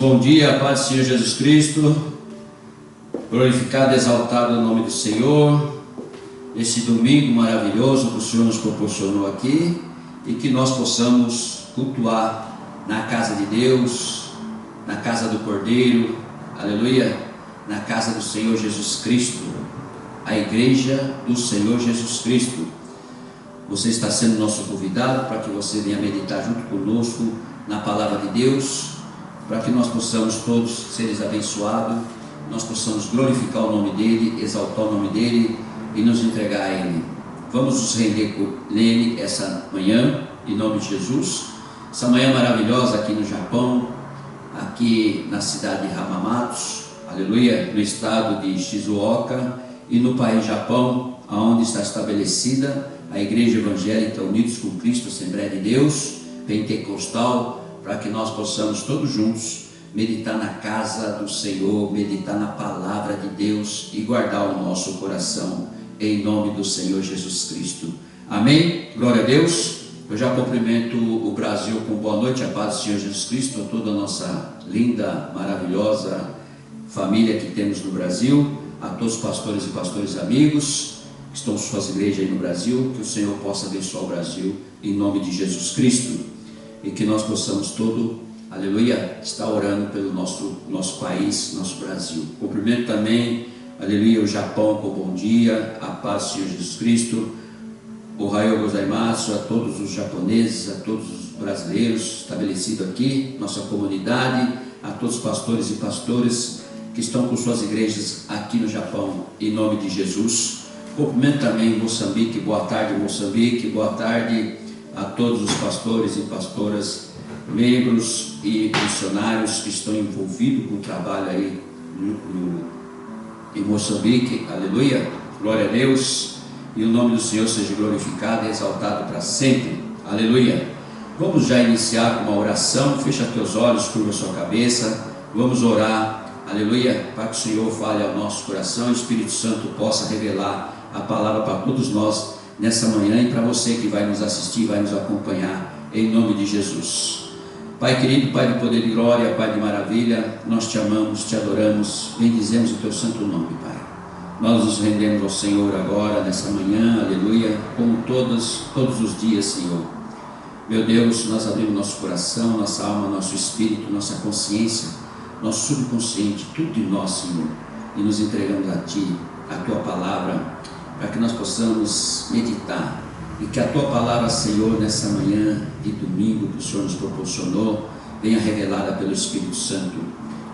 Bom dia, paz do Senhor Jesus Cristo. Glorificado e exaltado o nome do Senhor. Esse domingo maravilhoso que o Senhor nos proporcionou aqui, e que nós possamos cultuar na casa de Deus, na casa do Cordeiro, aleluia, na casa do Senhor Jesus Cristo, a igreja do Senhor Jesus Cristo. Você está sendo nosso convidado para que você venha meditar junto conosco na palavra de Deus, para que nós possamos todos ser abençoados, nós possamos glorificar o nome dEle, exaltar o nome dEle e nos entregar a Ele. Vamos nos render nele essa manhã, em nome de Jesus. Essa manhã maravilhosa aqui no Japão, aqui na cidade de Hamamatsu, aleluia, no estado de Shizuoka e no país Japão, onde está estabelecida a Igreja Evangélica Unidos com Cristo, Assembleia de Deus, Pentecostal, para que nós possamos todos juntos meditar na casa do Senhor, meditar na palavra de Deus e guardar o nosso coração em nome do Senhor Jesus Cristo. Amém? Glória a Deus. Eu já cumprimento o Brasil com boa noite, a paz do Senhor Jesus Cristo, a toda a nossa linda, maravilhosa família que temos no Brasil, a todos os pastores e pastores amigos que estão em suas igrejas aí no Brasil, que o Senhor possa abençoar o Brasil em nome de Jesus Cristo. E que nós possamos todo, aleluia, estar orando pelo nosso país, nosso Brasil. Cumprimento também, aleluia, o Japão com bom dia, a paz do Senhor Jesus Cristo, ohayou gozaimasu, a todos os japoneses, a todos os brasileiros estabelecidos aqui, nossa comunidade, a todos os pastores e pastores que estão com suas igrejas aqui no Japão, em nome de Jesus. Cumprimento também Moçambique, boa tarde Moçambique, boa tarde a todos os pastores e pastoras, membros e missionários que estão envolvidos com o trabalho aí em Moçambique, aleluia, glória a Deus, e o nome do Senhor seja glorificado e exaltado para sempre, aleluia. Vamos já iniciar com uma oração, fecha teus olhos, curva sua cabeça, vamos orar, aleluia, para que o Senhor fale ao nosso coração, o Espírito Santo possa revelar a palavra para todos nós nessa manhã e para você que vai nos assistir, vai nos acompanhar, em nome de Jesus. Pai querido, Pai de poder e glória, Pai de maravilha, nós te amamos, te adoramos, bendizemos o teu santo nome, Pai. Nós nos rendemos ao Senhor agora, nessa manhã, aleluia, como todos os dias, Senhor. Meu Deus, nós abrimos nosso coração, nossa alma, nosso espírito, nossa consciência, nosso subconsciente, tudo de nós, Senhor, e nos entregamos a Ti, a Tua palavra, para que nós possamos meditar, e que a Tua palavra, Senhor, nessa manhã de domingo que o Senhor nos proporcionou, venha revelada pelo Espírito Santo,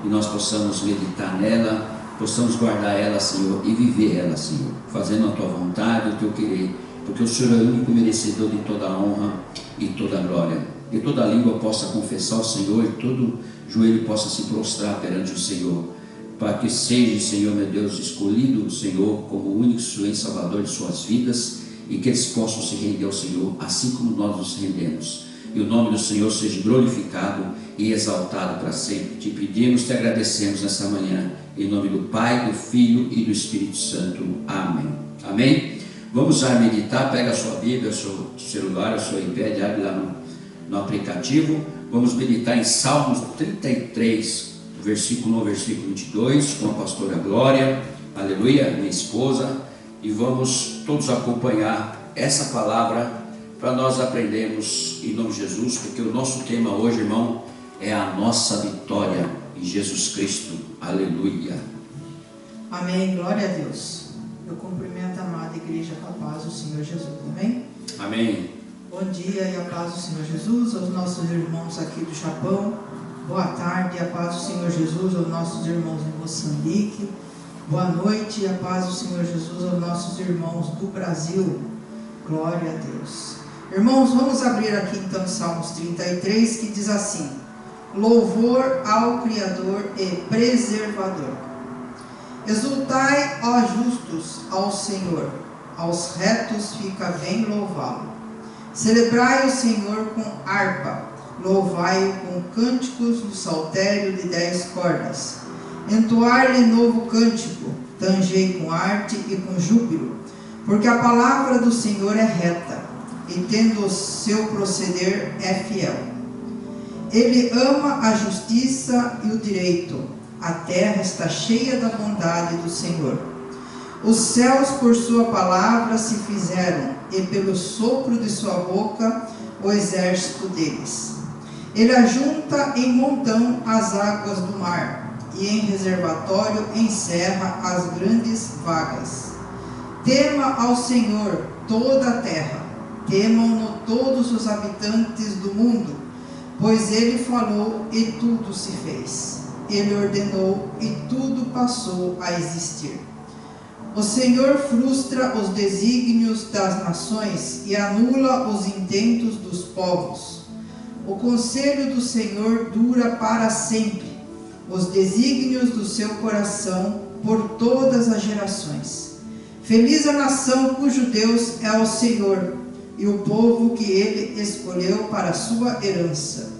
e nós possamos meditar nela, possamos guardar ela, Senhor, e viver ela, Senhor, fazendo a Tua vontade, o Teu querer, porque o Senhor é o único merecedor de toda a honra e toda a glória, e toda a língua possa confessar o Senhor, e todo joelho possa se prostrar perante o Senhor, para que seja, Senhor, meu Deus, escolhido o Senhor como o único Senhor e Salvador de suas vidas, e que eles possam se render ao Senhor, assim como nós nos rendemos, e o nome do Senhor seja glorificado e exaltado para sempre. Te pedimos, te agradecemos nessa manhã, em nome do Pai, do Filho e do Espírito Santo. Amém. Amém? Vamos já meditar, pega a sua Bíblia, o seu celular, o seu iPad, abre lá no aplicativo, vamos meditar em Salmos 33, versículo 1, versículo 22, com a pastora Glória, aleluia, minha esposa, e vamos todos acompanhar essa palavra para nós aprendermos em nome de Jesus, porque o nosso tema hoje, irmão, é a nossa vitória em Jesus Cristo, aleluia. Amém, glória a Deus. Eu cumprimento a amada igreja com a paz do Senhor Jesus, amém? Amém. Bom dia e a paz do Senhor Jesus aos nossos irmãos aqui do Japão. Boa tarde, a paz do Senhor Jesus aos nossos irmãos em Moçambique. Boa noite e a paz do Senhor Jesus aos nossos irmãos do Brasil. Glória a Deus. Irmãos, vamos abrir aqui então Salmos 33, que diz assim: louvor ao Criador e Preservador. Exultai, ó justos, ao Senhor, aos retos fica bem louvá-lo. Celebrai o Senhor com harpa, louvai-o com cânticos do saltério de 10 cordas. Entoar-lhe novo cântico, tangei com arte e com júbilo, porque a palavra do Senhor é reta, e tendo o seu proceder é fiel. Ele ama a justiça e o direito. A terra está cheia da bondade do Senhor. Os céus por sua palavra se fizeram, e pelo sopro de sua boca o exército deles. Ele ajunta em montão as águas do mar, e em reservatório encerra as grandes vagas. Tema ao Senhor toda a terra, temam-no todos os habitantes do mundo, pois ele falou e tudo se fez. Ele ordenou e tudo passou a existir. O Senhor frustra os desígnios das nações e anula os intentos dos povos. O conselho do Senhor dura para sempre, os desígnios do seu coração por todas as gerações. Feliz a nação cujo Deus é o Senhor, e o povo que ele escolheu para sua herança.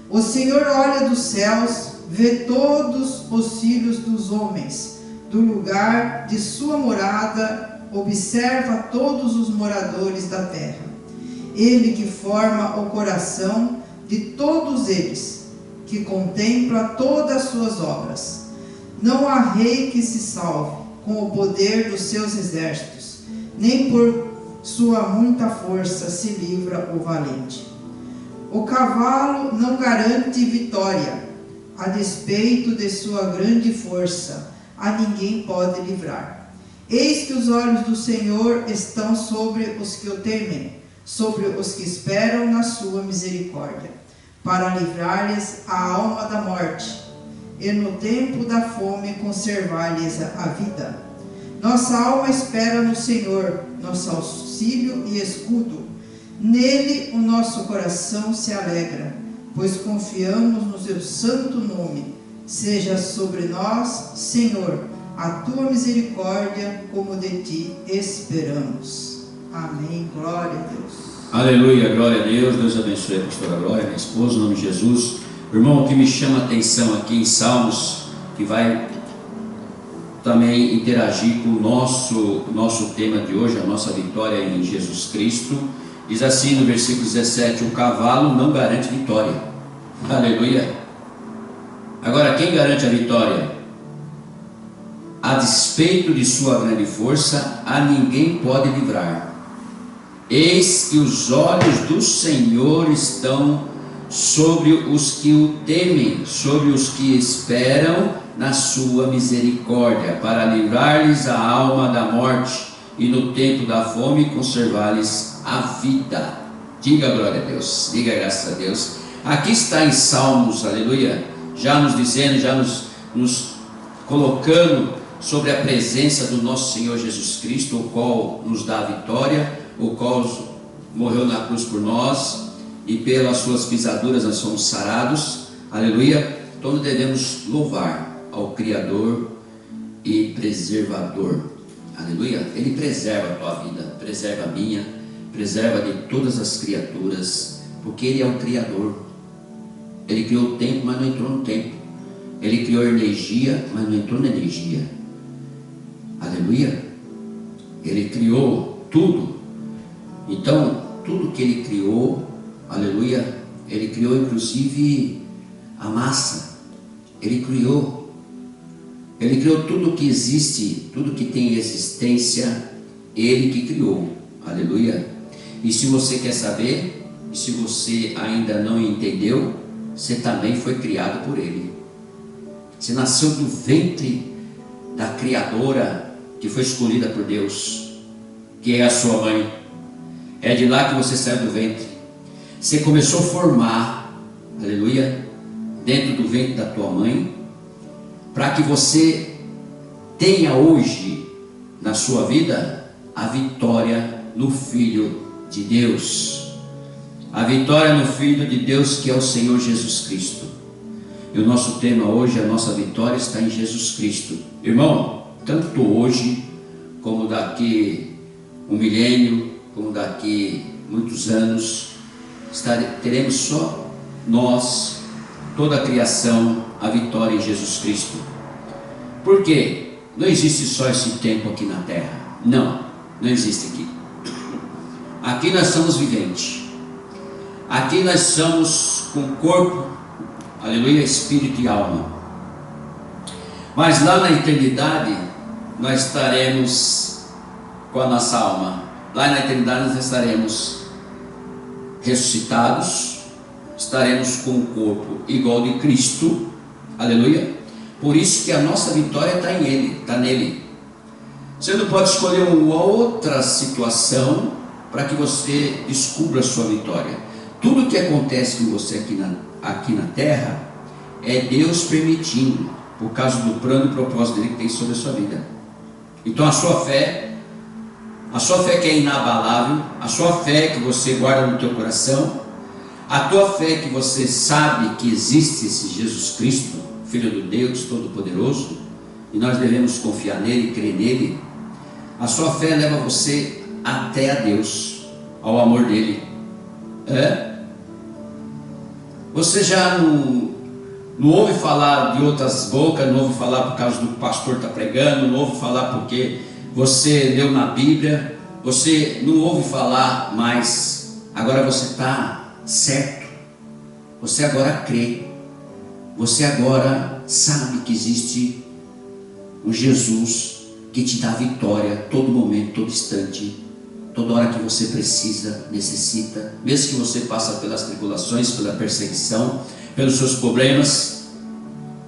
O Senhor olha dos céus, vê todos os filhos dos homens. Do lugar de sua morada, observa todos os moradores da terra. Ele que forma o coração de todos eles, que contempla todas as suas obras. Não há rei que se salve com o poder dos seus exércitos, nem por sua muita força se livra o valente. O cavalo não garante vitória, a despeito de sua grande força, a ninguém pode livrar. Eis que os olhos do Senhor estão sobre os que o temem, sobre os que esperam na sua misericórdia, para livrar-lhes a alma da morte, e no tempo da fome conservar-lhes a vida. Nossa alma espera no Senhor, nosso auxílio e escudo. Nele o nosso coração se alegra, pois confiamos no seu santo nome. Seja sobre nós, Senhor, a tua misericórdia, como de ti esperamos. Amém. Glória a Deus. Aleluia, glória a Deus. Deus abençoe a pastora Glória, minha esposa, em nome de Jesus. Irmão, o que me chama a atenção aqui em Salmos, que vai também interagir com o nosso tema de hoje, a nossa vitória em Jesus Cristo. Diz assim no versículo 17: o cavalo não garante vitória. Aleluia. Agora, quem garante a vitória? A despeito de sua grande força, a ninguém pode livrar. Eis que os olhos do Senhor estão sobre os que o temem, sobre os que esperam na sua misericórdia, para livrar-lhes a alma da morte e no tempo da fome conservar-lhes a vida. Diga glória a Deus, diga graças a Deus. Aqui está em Salmos, aleluia, já nos dizendo, já nos colocando sobre a presença do nosso Senhor Jesus Cristo, o qual nos dá a vitória, o qual morreu na cruz por nós, e pelas suas pisaduras nós somos sarados, aleluia. Então devemos louvar ao Criador e Preservador, aleluia. Ele preserva a tua vida, preserva a minha, preserva de todas as criaturas, porque Ele é o Criador. Ele criou o tempo, mas não entrou no tempo. Ele criou energia, mas não entrou na energia. Aleluia. Ele criou tudo. Então, tudo que Ele criou, aleluia, Ele criou inclusive a massa. Ele criou tudo que existe, tudo que tem existência, Ele que criou. Aleluia. E se você quer saber, e se você ainda não entendeu, você também foi criado por Ele. Você nasceu do ventre da Criadora, que foi escolhida por Deus, que é a sua mãe. É de lá que você saiu do ventre. Você começou a formar, aleluia, dentro do ventre da tua mãe, para que você tenha hoje na sua vida a vitória no Filho de Deus. A vitória no Filho de Deus, que é o Senhor Jesus Cristo. E o nosso tema hoje, a nossa vitória está em Jesus Cristo. Irmão, tanto hoje, como daqui um milênio, como daqui muitos anos, teremos só nós, toda a criação, a vitória em Jesus Cristo. Por quê? Não existe só esse tempo aqui na terra. Não existe aqui. Aqui nós somos viventes. Aqui nós somos com corpo, aleluia, espírito e alma. Mas lá na eternidade, nós estaremos com a nossa alma. Lá na eternidade nós estaremos ressuscitados, estaremos com o corpo igual de Cristo, aleluia. Por isso que a nossa vitória está em Ele, está nele. Você não pode escolher uma outra situação para que você descubra a sua vitória. Tudo que acontece com você aqui na terra é Deus permitindo, por causa do plano e propósito dele que tem sobre a sua vida. Então a sua fé que é inabalável, a sua fé que você guarda no teu coração, a tua fé que você sabe que existe esse Jesus Cristo, Filho do Deus Todo-Poderoso, e nós devemos confiar nele, crer nele. A sua fé leva você até a Deus, ao amor dele. Você já não ouve falar de outras bocas, não ouve falar por causa do pastor está pregando, não ouve falar porque você leu na Bíblia, você não ouve falar mais. Agora você está certo, você agora crê, você agora sabe que existe um Jesus que te dá vitória todo momento, todo instante, toda hora que você precisa, necessita. Mesmo que você passe pelas tribulações, pela perseguição, pelos seus problemas,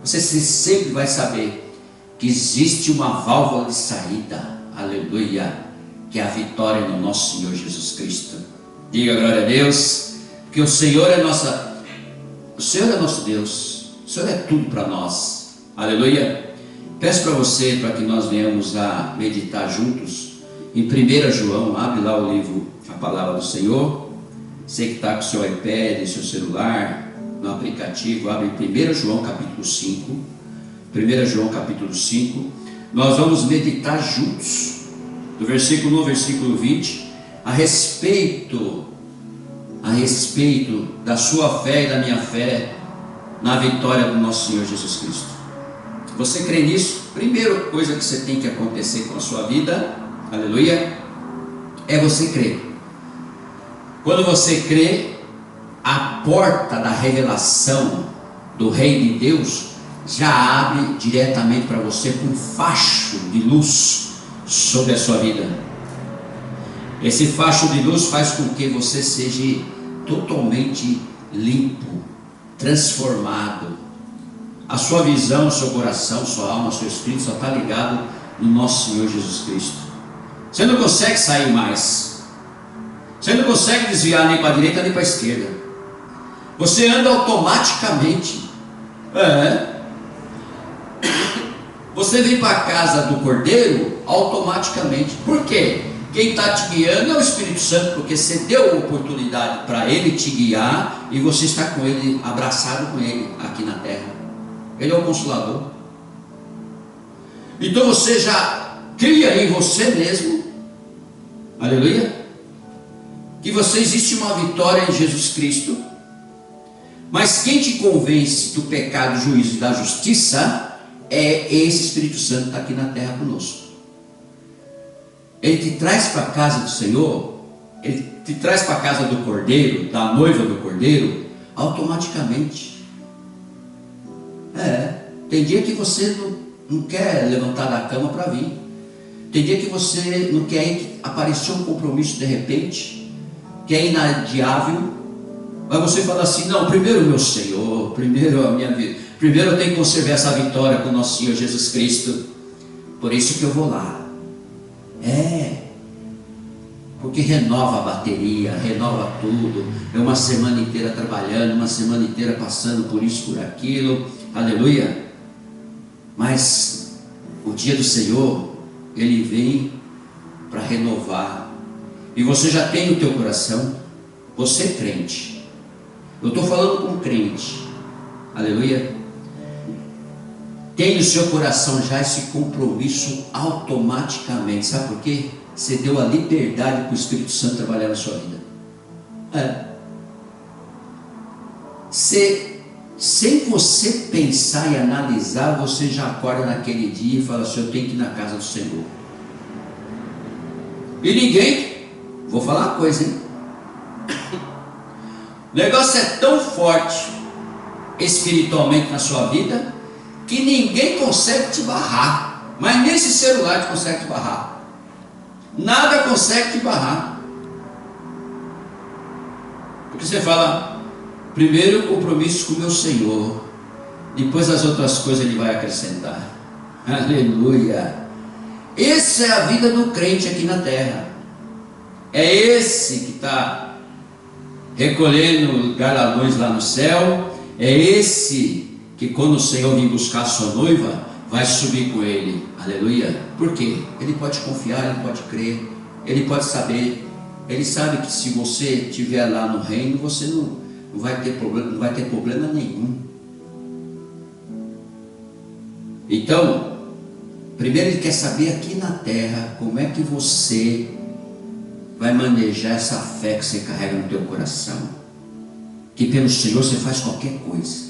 você sempre vai saber que existe uma válvula de saída, aleluia, que é a vitória no nosso Senhor Jesus Cristo. Diga glória a Deus, porque o Senhor é nosso Deus, o Senhor é tudo para nós, aleluia. Peço para você, para que nós venhamos a meditar juntos em 1 João, abre lá o livro, a palavra do Senhor. Você que está com o seu iPad, seu celular, no aplicativo, abre em 1 João capítulo 5. 1 João capítulo 5. Nós vamos meditar juntos, do versículo 1 ao versículo 20, a respeito da sua fé e da minha fé na vitória do nosso Senhor Jesus Cristo. Você crê nisso? Primeira coisa que você tem que acontecer com a sua vida, aleluia, é você crer. Quando você crê, a porta da revelação do Reino de Deus já abre diretamente para você com um facho de luz sobre a sua vida. Esse facho de luz faz com que você seja totalmente limpo, transformado. A sua visão, seu coração, sua alma, seu espírito só está ligado no nosso Senhor Jesus Cristo. Você não consegue sair mais. Você não consegue desviar nem para a direita nem para a esquerda. Você anda automaticamente. Você vem para a casa do Cordeiro automaticamente. Por quê? Quem está te guiando é o Espírito Santo, porque você deu a oportunidade para ele te guiar e você está com ele, abraçado com ele aqui na terra. Ele é o Consolador. Então você já cria em você mesmo, aleluia, que você existe uma vitória em Jesus Cristo. Mas quem te convence do pecado, do juízo e da justiça é esse Espírito Santo que está aqui na terra conosco. Ele te traz para a casa do Senhor, ele te traz para a casa do Cordeiro, da noiva do Cordeiro, automaticamente. Tem dia que você não quer levantar da cama para vir. Tem dia que você não quer ir, que apareceu um compromisso de repente, que é inadiável. Mas você fala assim: não, primeiro o meu Senhor, primeiro a minha vida, primeiro eu tenho que conservar essa vitória com o nosso Senhor Jesus Cristo. Por isso que eu vou lá. Porque renova a bateria, renova tudo. É uma semana inteira trabalhando, uma semana inteira passando por isso, por aquilo, aleluia. Mas o dia do Senhor, ele vem para renovar. E você já tem no teu coração, você é crente. Eu estou falando com crente, aleluia. Tem no seu coração já esse compromisso automaticamente. Sabe por quê? Você deu a liberdade para o Espírito Santo trabalhar na sua vida. Sem você pensar e analisar, você já acorda naquele dia e fala assim: eu tenho que ir na casa do Senhor. E ninguém, vou falar uma coisa, hein? O negócio é tão forte espiritualmente na sua vida que ninguém consegue te barrar. Mas nesse celular te consegue te barrar. Nada consegue te barrar. Porque você fala, primeiro compromisso com o meu Senhor, depois as outras coisas Ele vai acrescentar. Aleluia. Essa é a vida do crente aqui na terra. É esse que está recolhendo galardões lá no céu. É esse que quando o Senhor vir buscar a sua noiva, vai subir com ele. Aleluia. Por quê? Ele pode confiar, ele pode crer, ele pode saber. Ele sabe que se você estiver lá no reino, você não vai ter problema nenhum. Então, primeiro ele quer saber aqui na terra como é que você vai manejar essa fé que você carrega no teu coração. Que pelo Senhor você faz qualquer coisa.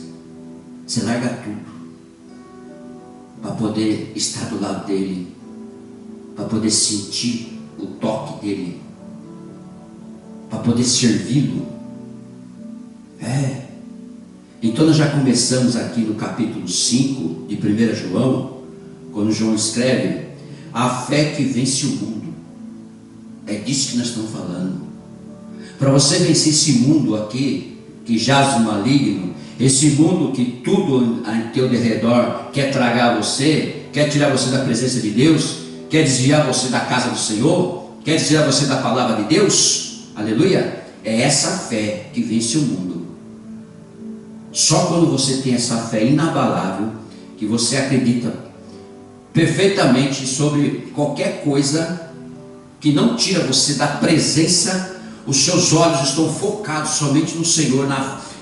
Você larga tudo para poder estar do lado dele, para poder sentir o toque dele, para poder servi-lo. Então nós já começamos aqui no capítulo 5 de 1 João, quando João escreve, a fé que vence o mundo. É disso que nós estamos falando. Para você vencer esse mundo aqui, que jaz no maligno, esse mundo que tudo ao teu redor quer tragar você, quer tirar você da presença de Deus, quer desviar você da casa do Senhor, quer desviar você da palavra de Deus, aleluia, é essa fé que vence o mundo. Só quando você tem essa fé inabalável, que você acredita perfeitamente sobre qualquer coisa que não tira você da presença, os seus olhos estão focados somente no Senhor,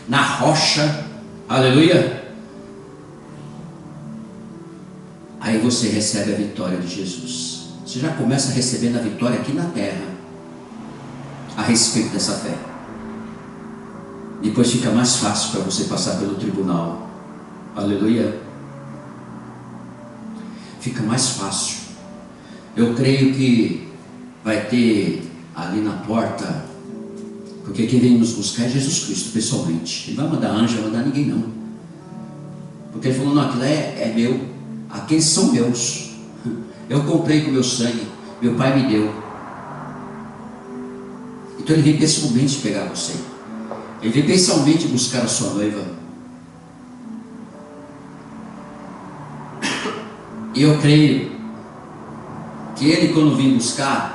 na rocha, aleluia. Aí você recebe a vitória de Jesus. Você já começa recebendo a vitória aqui na terra, a respeito dessa fé. Depois fica mais fácil para você passar pelo tribunal, aleluia. Fica mais fácil. Eu creio que vai ter ali na porta, porque quem vem nos buscar é Jesus Cristo pessoalmente. Ele vai mandar anjo, não vai mandar ninguém não. Porque ele falou, não, aquilo é meu, aqueles são meus. Eu comprei com meu sangue, meu pai me deu. Então ele vem pessoalmente pegar você. Ele vem pessoalmente buscar a sua noiva. E eu creio que ele, quando vir buscar,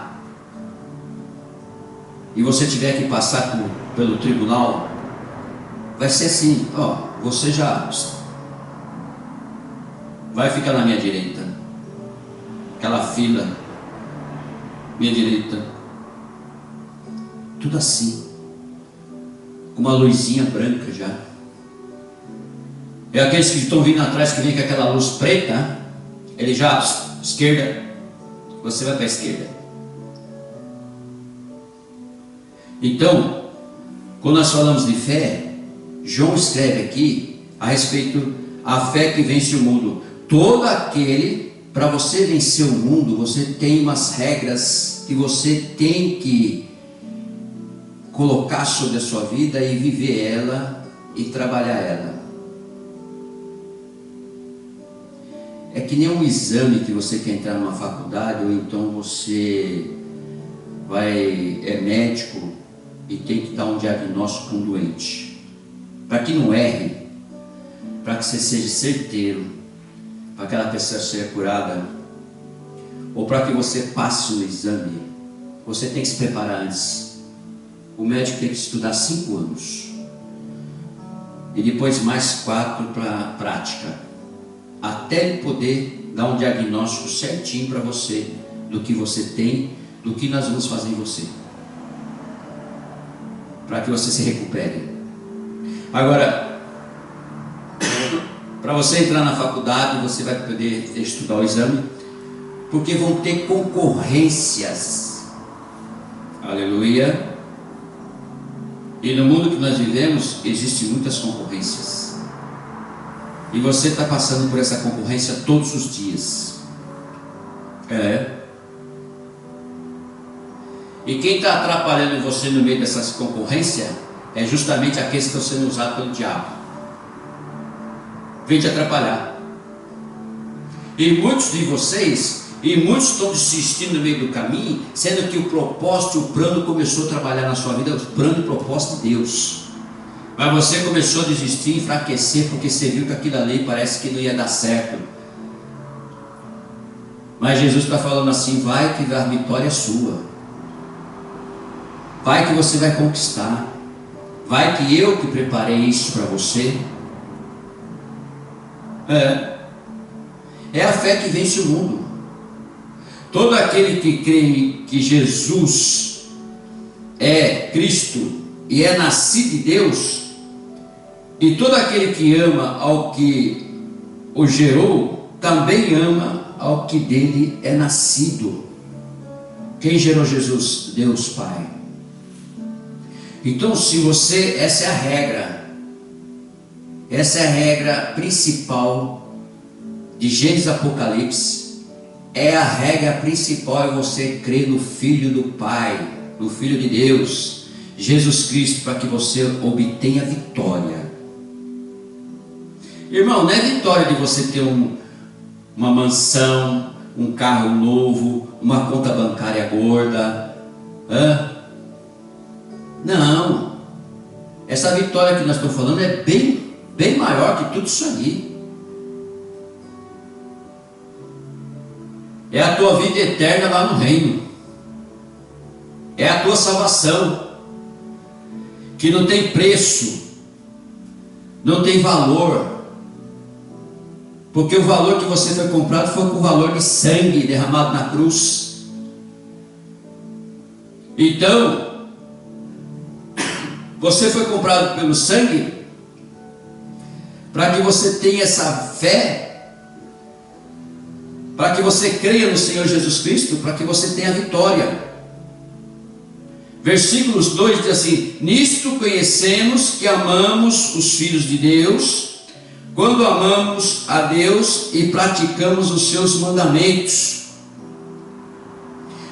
e você tiver que passar pelo tribunal, vai ser assim, você já vai ficar na minha direita, aquela fila, minha direita, tudo assim, com uma luzinha branca já. É aqueles que estão vindo atrás, que vem com aquela luz preta, ele já, esquerda, você vai para a esquerda. Então, quando nós falamos de fé, João escreve aqui a respeito da fé que vence o mundo. Todo aquele, para você vencer o mundo, você tem umas regras que você tem que colocar sobre a sua vida e viver ela e trabalhar ela. É que nem um exame que você quer entrar numa faculdade, ou então você é médico e tem que dar um diagnóstico para um doente, para que não erre, para que você seja certeiro, para aquela pessoa seja curada, ou para que você passe no exame, você tem que se preparar antes. O médico tem que estudar 5 anos, e depois mais 4 para prática, até ele poder dar um diagnóstico certinho para você, do que você tem, do que nós vamos fazer em você, para que você se recupere. Agora, para você entrar na faculdade, você vai poder estudar o exame, porque vão ter concorrências, aleluia. E no mundo que nós vivemos, existem muitas concorrências, e você está passando por essa concorrência todos os dias. E quem está atrapalhando você no meio dessas concorrências é justamente aqueles que estão sendo usados pelo diabo. Vem te atrapalhar. E muitos de vocês, e muitos estão desistindo no meio do caminho, sendo que o propósito, o plano começou a trabalhar na sua vida, o plano e o propósito de Deus. Mas você começou a desistir, enfraquecer, porque você viu que aquilo ali parece que não ia dar certo. Mas Jesus está falando assim: vai que a vitória é sua. Vai que você vai conquistar. Vai que eu que preparei isso para você. É a fé que vence o mundo. Todo aquele que crê que Jesus é Cristo e é nascido de Deus, e todo aquele que ama ao que o gerou, também ama ao que dele é nascido. Quem gerou Jesus? Deus Pai. Então, se você, essa é a regra, essa é a regra principal de Gênesis e Apocalipse. É a regra principal, é você crer no Filho do Pai, no Filho de Deus, Jesus Cristo, para que você obtenha vitória. Irmão, não é vitória de você ter uma mansão, um carro novo, uma conta bancária gorda. Não. Essa vitória que nós estamos falando é bem maior que tudo isso aí. É a tua vida eterna lá no reino. É a tua salvação, que não tem preço, não tem valor. Porque o valor que você foi comprado foi com o valor de sangue derramado na cruz. Então, você foi comprado pelo sangue para que você tenha essa fé, para que você creia no Senhor Jesus Cristo, para que você tenha vitória. Versículos 2 diz assim: nisto conhecemos que amamos os filhos de Deus, quando amamos a Deus e praticamos os seus mandamentos.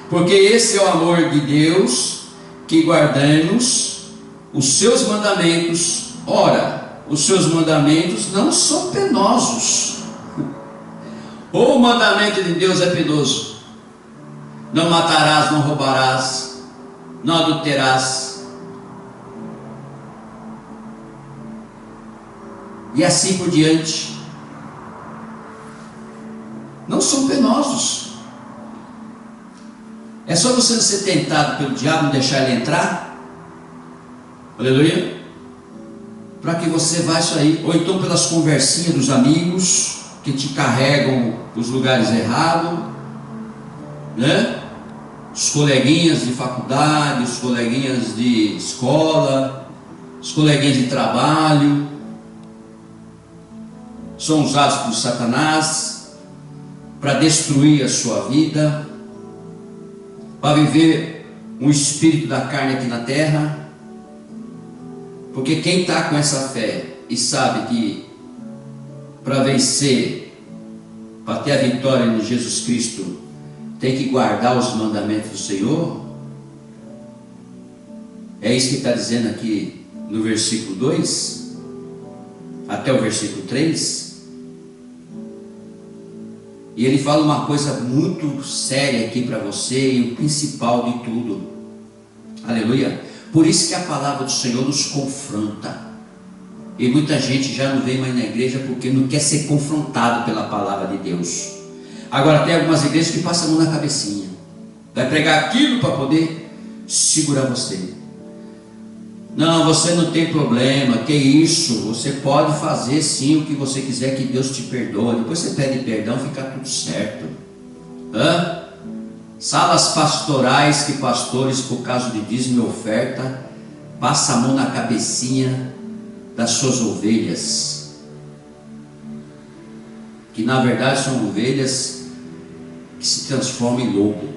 Porque esse é o amor de Deus, que guardamos os seus mandamentos. Ora, os seus mandamentos não são penosos. Ou o mandamento de Deus é penoso: não matarás, não roubarás, não adulterarás. E assim por diante. Não são penosos. É só você não ser tentado pelo diabo, não deixar ele entrar. Aleluia. Para que você vá isso aí. Ou então pelas conversinhas dos amigos que te carregam para os lugares errados, né? Os coleguinhas de faculdade, os coleguinhas de escola, os coleguinhas de trabalho, são usados por Satanás para destruir a sua vida, para viver um espírito da carne aqui na terra. Porque quem está com essa fé e sabe que para vencer, para ter a vitória em Jesus Cristo, tem que guardar os mandamentos do Senhor. É isso que está dizendo aqui no versículo 2 até o versículo 3. E ele fala uma coisa muito séria aqui para você, e o principal de tudo. Aleluia. Por isso que a palavra do Senhor nos confronta. E muita gente já não vem mais na igreja porque não quer ser confrontado pela palavra de Deus. Agora tem algumas igrejas que passam a mão na cabecinha. Vai pregar aquilo para poder segurar você. Não, você não tem problema, que isso? Você pode fazer sim o que você quiser, que Deus te perdoa. Depois você pede perdão, fica tudo certo. Salas pastorais que pastores, por causa de dízimo e oferta, passam a mão na cabecinha das suas ovelhas, que na verdade são ovelhas que se transformam em lobo.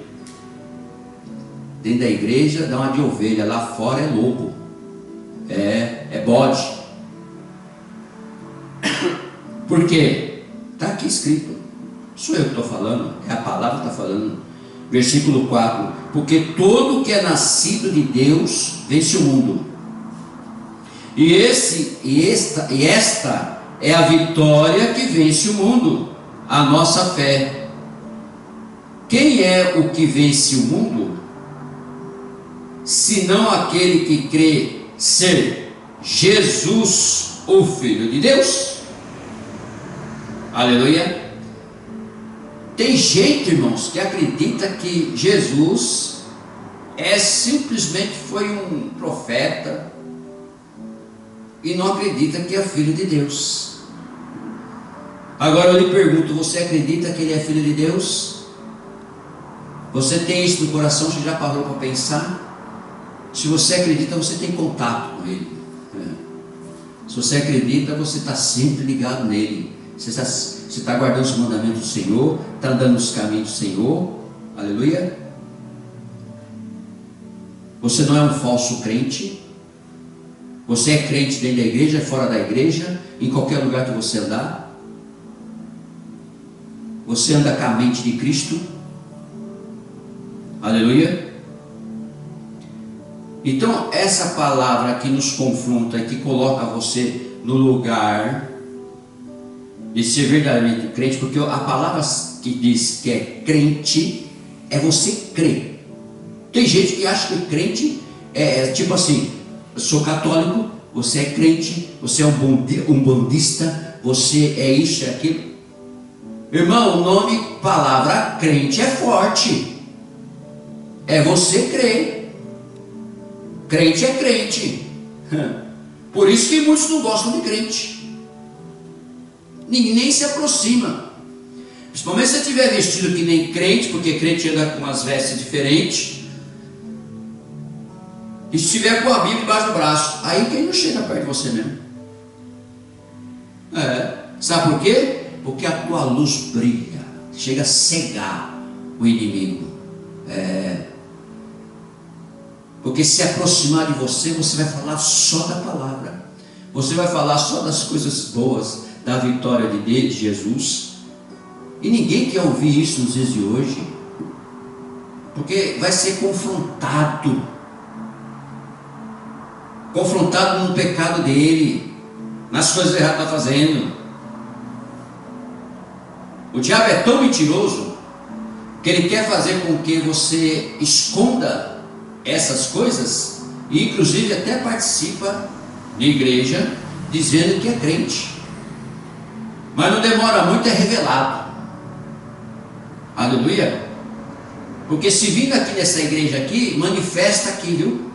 Dentro da igreja dá uma de ovelha, lá fora é lobo. É bode. Por quê? Está aqui escrito. Sou eu que estou falando, é a palavra que está falando. Versículo 4: porque todo que é nascido de Deus vence o mundo. E esta é a vitória que vence o mundo, a nossa fé. Quem é o que vence o mundo? Senão aquele que crê ser Jesus, o Filho de Deus. Aleluia. Tem gente, irmãos, que acredita que Jesus simplesmente foi um profeta e não acredita que é filho de Deus. Agora eu lhe pergunto, você acredita que ele é filho de Deus? Você tem isso no coração? Você já parou para pensar? Se você acredita, você tem contato com ele. Se você acredita, você está sempre ligado nele. Você está guardando os mandamentos do Senhor, está andando nos caminhos do Senhor. Aleluia. Você não é um falso crente. Você é crente dentro da igreja, fora da igreja, em qualquer lugar que você andar. Você anda com a mente de Cristo. Aleluia. Então essa palavra que nos confronta e que coloca você no lugar de ser verdadeiramente crente, porque a palavra que diz que é crente é você crer. Tem gente que acha que crente é tipo assim: eu sou católico, você é crente, você é um bandista, você é isso, é aquilo. Irmão, o nome, palavra crente é forte. É você crer. Crente é crente. Por isso que muitos não gostam de crente. Ninguém nem se aproxima. Principalmente se você estiver vestido que nem crente, porque crente anda com umas vestes diferentes. E se estiver com a Bíblia embaixo do braço, aí quem não chega perto de você mesmo. Sabe por quê? Porque a tua luz brilha, chega a cegar o inimigo. Porque se aproximar de você, você vai falar só da palavra. Você vai falar só das coisas boas, da vitória de Jesus. E ninguém quer ouvir isso nos dias de hoje, porque vai ser confrontado no pecado dele, nas coisas erradas que está fazendo. O diabo é tão mentiroso que ele quer fazer com que você esconda essas coisas, e inclusive até participa de igreja dizendo que é crente, mas não demora muito, é revelado. Aleluia. Porque se vindo aqui nessa igreja aqui, manifesta aqui, viu?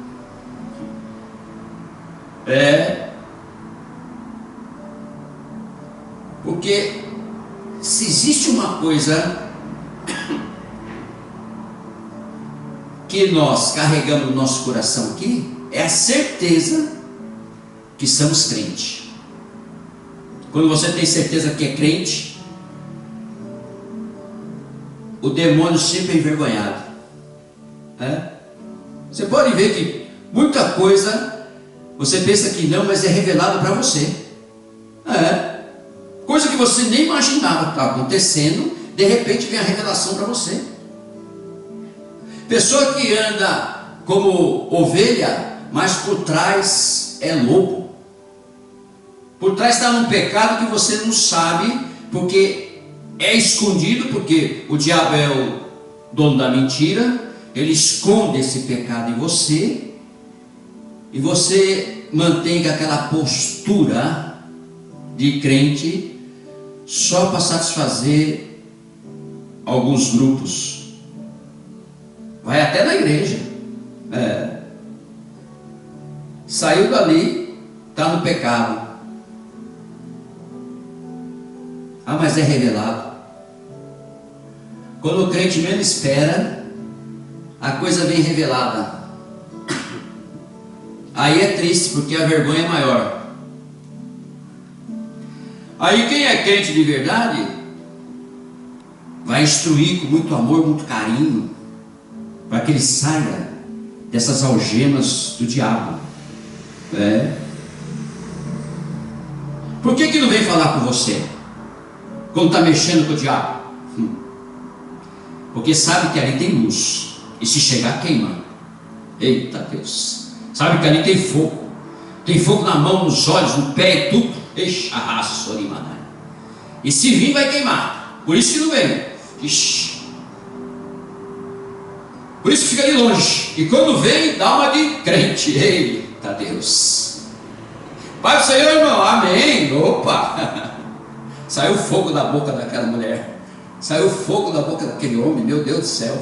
Porque se existe uma coisa que nós carregamos no nosso coração aqui, é a certeza que somos crentes. Quando você tem certeza que é crente, o demônio sempre é envergonhado. Você pode ver que muita coisa você pensa que não, mas é revelado para você. Coisa que você nem imaginava que estava acontecendo, de repente vem a revelação para você. Pessoa que anda como ovelha, mas por trás é lobo. Por trás está num pecado que você não sabe, porque é escondido, porque o diabo é o dono da mentira. Ele esconde esse pecado em você, e você mantém aquela postura de crente só para satisfazer alguns grupos. Vai até na igreja, saiu dali, está no pecado. Mas é revelado. Quando o crente menos espera, a coisa vem revelada. Aí é triste, porque a vergonha é maior. Aí quem é crente de verdade vai instruir com muito amor, muito carinho, para que ele saia dessas algemas do diabo. Por que não vem falar com você quando está mexendo com o diabo? Porque sabe que ali tem luz, e se chegar queima. Eita Deus, sabe que ali tem fogo, tem fogo na mão, nos olhos, no pé e tudo. E se vir, vai queimar. Por isso que não vem. Ixi. Por isso que fica de longe. E quando vem, dá uma de crente. Eita Deus. Pai do Senhor, irmão. Amém. Opa. Saiu fogo da boca daquela mulher. Saiu fogo da boca daquele homem. Meu Deus do céu.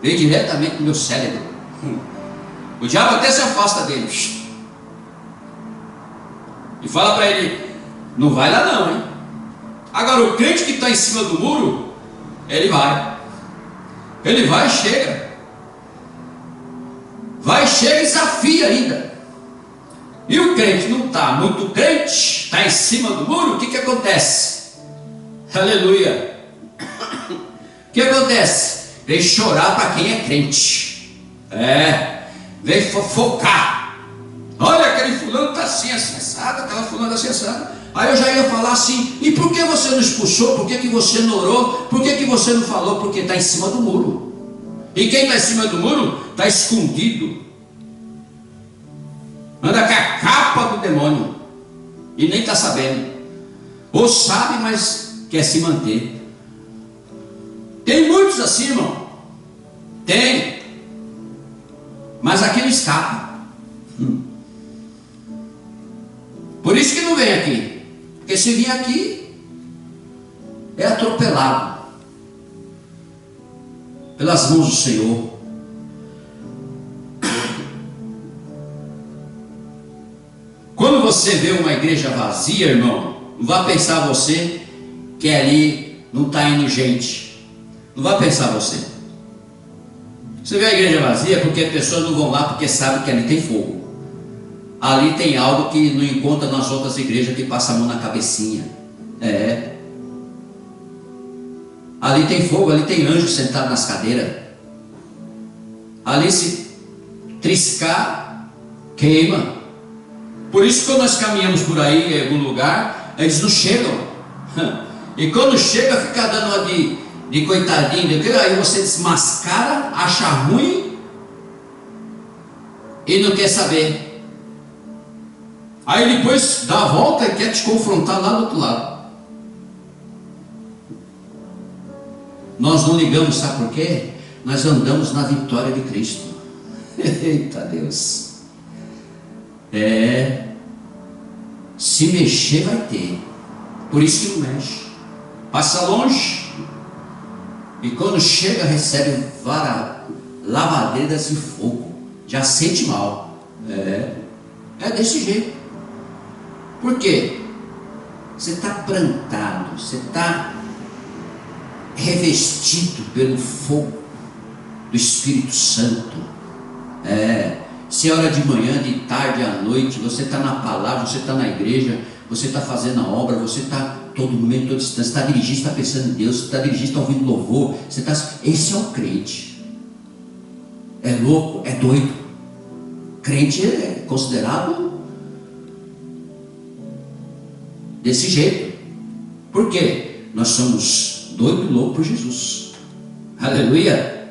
Veio diretamente no meu cérebro. O diabo até se afasta dele. E fala para ele: não vai lá não, hein? Agora o crente que está em cima do muro, ele vai. Ele vai e chega. Vai, chega e desafia ainda. E o crente não está muito crente, está em cima do muro, o que acontece? Aleluia. O que acontece? Vem chorar para quem é crente. Vem fofocar. Olha, aquele fulano está assim, assado, aquela fulana assim, assado. Aí eu já ia falar assim: e por que você não expulsou? Por que você não orou? Por que você não falou? Porque está em cima do muro. E quem está em cima do muro está escondido. Anda com a capa do demônio e nem está sabendo. Ou sabe, mas quer se manter. Tem muitos assim, irmão. Tem. Mas aqui não escapa. Por isso que não vem aqui. Porque se vir aqui, é atropelado pelas mãos do Senhor. Quando você vê uma igreja vazia, irmão, não vá pensar você que ali não está indo gente. Não vá pensar você. Você vê a igreja vazia porque as pessoas não vão lá porque sabem que ali tem fogo. Ali tem algo que não encontra nas outras igrejas, que passa a mão na cabecinha. Ali tem fogo, ali tem anjo sentado nas cadeiras. Ali se triscar, queima. Por isso, quando nós caminhamos por aí em algum lugar, eles não chegam. E quando chega, fica dando uma de coitadinho. Aí você desmascara, acha ruim e não quer saber. Aí depois dá a volta e quer te confrontar lá do outro lado. Nós não ligamos, sabe por quê? Nós andamos na vitória de Cristo. Eita Deus. Se mexer vai ter. Por isso que não mexe. Passa longe. E quando chega, recebe lavadeiras de fogo. Já sente mal. É desse jeito. Por quê? Você está plantado, você está revestido pelo fogo do Espírito Santo. Se é hora de manhã, de tarde, à noite, você está na palavra, você está na igreja, você está fazendo a obra, você está todo momento, todo instante, você está dirigindo, está pensando em Deus, você está dirigindo, está ouvindo louvor, esse é o crente. É louco, é doido. Crente é considerado desse jeito. Por quê? Nós somos doido e louco por Jesus. Aleluia.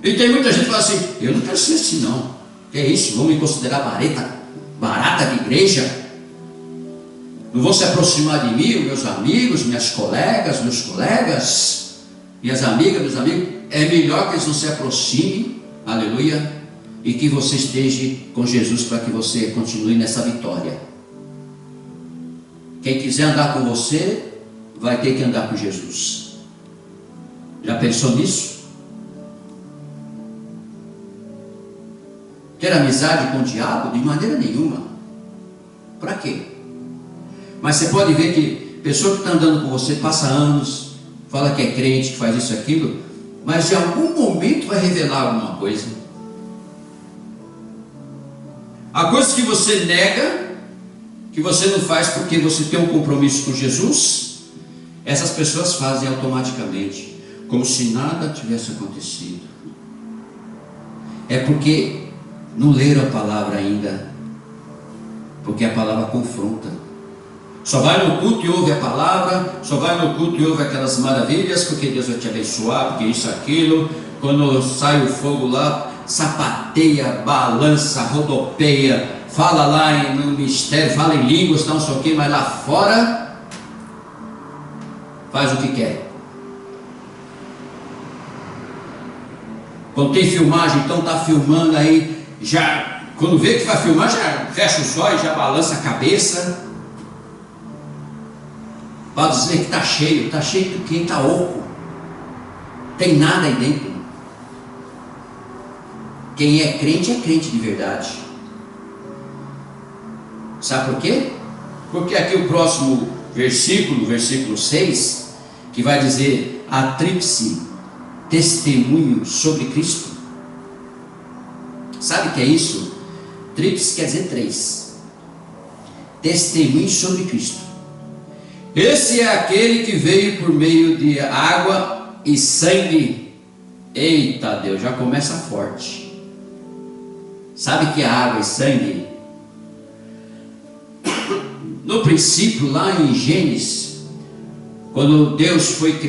E tem muita gente que fala assim: eu não quero ser assim não. Que é isso? Vão me considerar barata de igreja? Não vão se aproximar de mim, meus amigos, minhas colegas, meus colegas, minhas amigas, meus amigos? É melhor que eles não se aproximem. Aleluia. E que você esteja com Jesus, para que você continue nessa vitória. Quem quiser andar com você, vai ter que andar com Jesus. Já pensou nisso? Ter amizade com o diabo? De maneira nenhuma. Para quê? Mas você pode ver que pessoa que está andando com você passa anos, fala que é crente, que faz isso e aquilo, mas em algum momento vai revelar alguma coisa. Há coisas que você nega, que você não faz porque você tem um compromisso com Jesus. Essas pessoas fazem automaticamente, como se nada tivesse acontecido. É porque não leram a palavra ainda, porque a palavra confronta. Só vai no culto e ouve a palavra, só vai no culto e ouve aquelas maravilhas, porque Deus vai te abençoar, porque isso, aquilo. Quando sai o fogo lá, sapateia, balança, rodopeia, fala lá no mistério, fala em línguas, não sei o que, mas lá fora faz o que quer. Quando tem filmagem, então está filmando aí, já, quando vê que vai filmar, já fecha os olhos, já balança a cabeça, para dizer que está cheio do que? Está oco, tem nada aí dentro. Quem é crente de verdade. Sabe por quê? Porque aqui o próximo versículo, versículo 6, que vai dizer a tríplice testemunho sobre Cristo. Sabe o que é isso? Tríplice quer dizer 3. Testemunho sobre Cristo. Esse é aquele que veio por meio de água e sangue. Eita Deus, já começa forte. Sabe que é água e sangue? No princípio, lá em Gênesis, quando Deus foi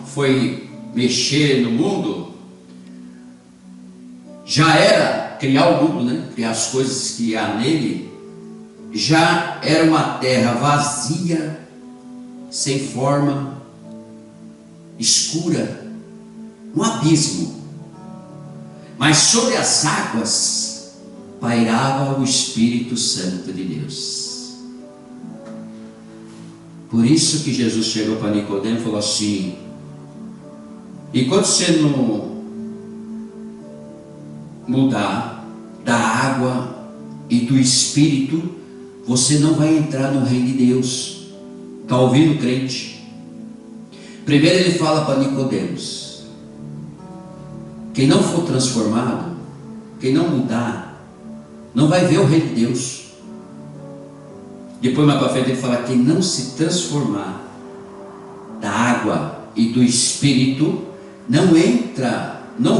foi mexer no mundo, já era criar o mundo, né? Criar as coisas que há nele, já era uma terra vazia, sem forma, escura, um abismo. Mas sobre as águas pairava o Espírito Santo de Deus. Por isso que Jesus chegou para Nicodemo e falou assim: enquanto você não mudar da água e do Espírito, você não vai entrar no reino de Deus. Está ouvindo, crente? Primeiro ele fala para Nicodemos: quem não for transformado, quem não mudar, não vai ver o reino de Deus. Depois mais para frente ele fala: quem não se transformar da água e do Espírito, não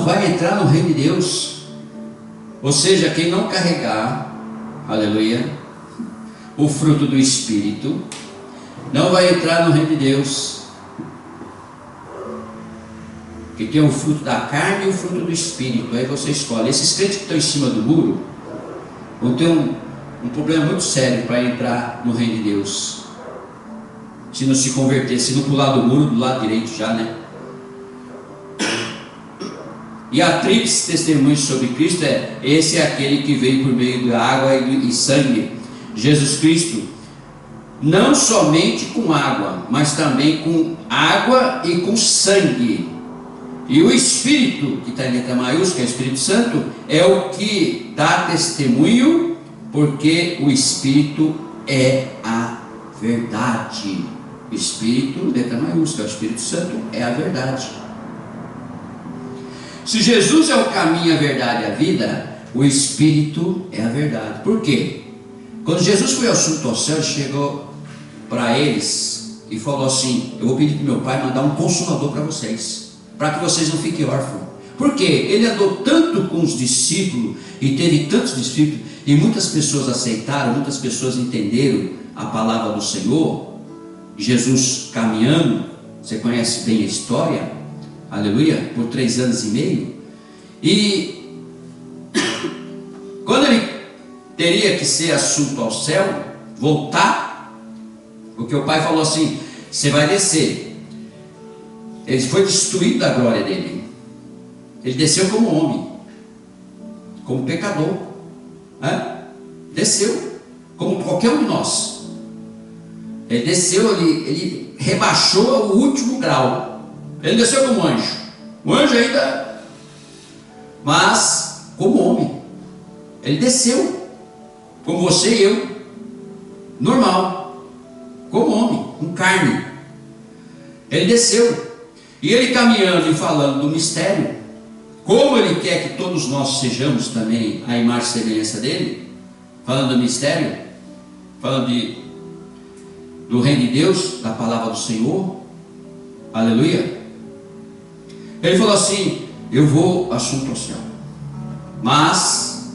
vai entrar no reino de Deus. Ou seja, quem não carregar, aleluia, o fruto do Espírito, não vai entrar no reino de Deus. Que tem o fruto da carne e o fruto do Espírito. Aí você escolhe. Esses crentes que estão em cima do muro vão ter um problema muito sério para entrar no reino de Deus, se não se converter, se não pular do muro do lado direito já, né? E a tríplice testemunho sobre Cristo esse é aquele que veio por meio da água e sangue, Jesus Cristo, não somente com água, mas também com água e com sangue. E o Espírito, que está em letra maiúscula, é o Espírito Santo, é o que dá testemunho, porque o Espírito é a verdade. O Espírito, letra maiúscula, o Espírito Santo é a verdade. Se Jesus é o caminho, a verdade e a vida, o Espírito é a verdade. Por quê? Quando Jesus foi assunto ao céu, ele chegou para eles e falou assim: eu vou pedir para meu Pai mandar um consolador para vocês, para que vocês não fiquem órfãos. Por quê? Ele andou tanto com os discípulos e teve tantos discípulos, e muitas pessoas aceitaram, muitas pessoas entenderam a palavra do Senhor. Jesus caminhando, você conhece bem a história, aleluia, por 3 anos e meio. E quando ele teria que ser assunto ao céu, voltar, porque o Pai falou assim: você vai descer. Ele foi destituído da glória dele. Ele desceu como homem, como pecador, desceu como qualquer um de nós. Ele desceu, ele rebaixou o último grau. Ele desceu como anjo. O anjo ainda, mas como homem. Ele desceu como você e eu, normal, como homem, com carne. Ele desceu, e ele caminhando e falando do mistério, como ele quer que todos nós sejamos também a imagem e semelhança dele, falando do mistério, falando do reino de Deus, da palavra do Senhor, aleluia. Ele falou assim: eu vou assunto ao céu, mas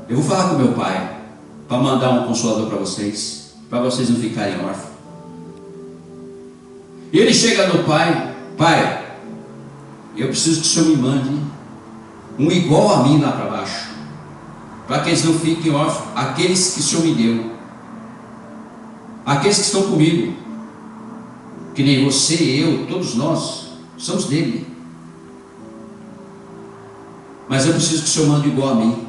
eu vou falar com meu Pai para mandar um consolador para vocês não ficarem órfãos. E ele chega no Pai: Pai, eu preciso que o Senhor me mande um igual a mim lá para baixo, para que eles não fiquem órfãos, aqueles que o Senhor me deu, aqueles que estão comigo, que nem você, eu, todos nós, somos dele. Mas eu preciso que o Senhor mande igual a mim.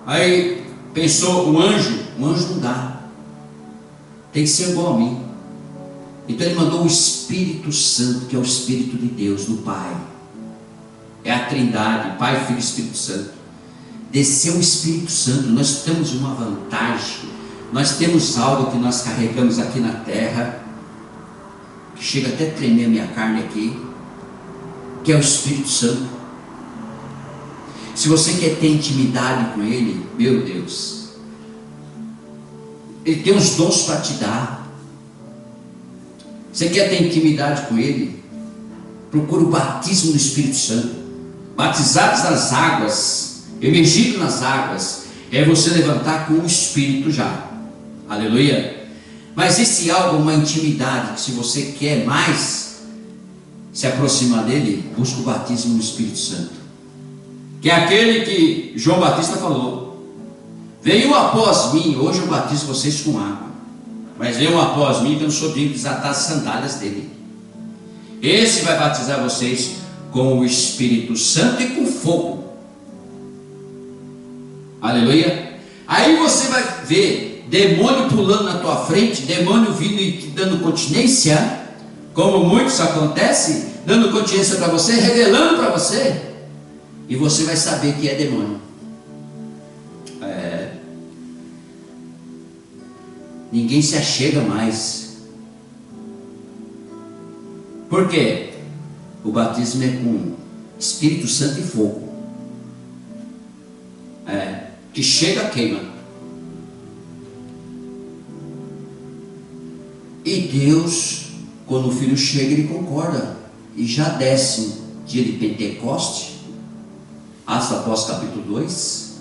Aí pensou, o anjo não dá, tem que ser igual a mim. Então ele mandou o Espírito Santo, que é o Espírito de Deus, do Pai. É a Trindade, Pai, Filho e Espírito Santo. Desceu o Espírito Santo. Nós temos uma vantagem, nós temos algo que nós carregamos aqui na terra, que chega até a tremer a minha carne aqui, que é o Espírito Santo. Se você quer ter intimidade com Ele, meu Deus, Ele tem os dons para te dar. Você quer ter intimidade com Ele? Procura o batismo do Espírito Santo. Batizados nas águas, emergido nas águas, é você levantar com o Espírito já. Aleluia. Mas esse algo, uma intimidade, que se você quer mais se aproximar dele, busca o batismo do Espírito Santo, que é aquele que João Batista falou: veio após mim, hoje eu batizo vocês com água, mas veio após mim que eu não sou digno de desatar as sandálias dele. Esse vai batizar vocês com o Espírito Santo e com fogo. Aleluia. Aí você vai ver demônio pulando na tua frente, demônio vindo e te dando continência, como muitos acontece, dando continência para você, revelando para você, e você vai saber que é demônio. Ninguém se achega mais. Por quê? O batismo é com Espírito Santo e fogo. Que chega, queima. E Deus, quando o Filho chega, Ele concorda. E já desce um dia de Pentecoste, Atos Apóstolos capítulo 2,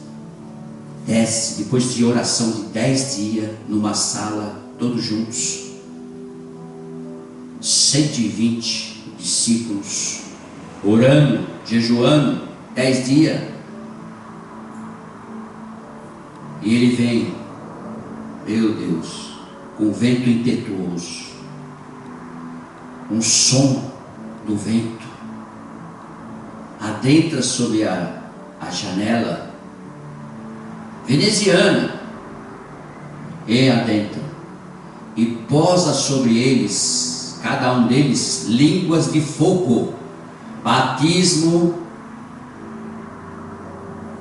desce, depois de oração de 10 dias, numa sala, todos juntos, 120 discípulos, orando, jejuando, 10 dias, e Ele vem, meu Deus, com vento impetuoso, um som do vento, adentra sobre a janela veneziana, e adentra, e posa sobre eles, cada um deles, línguas de fogo, batismo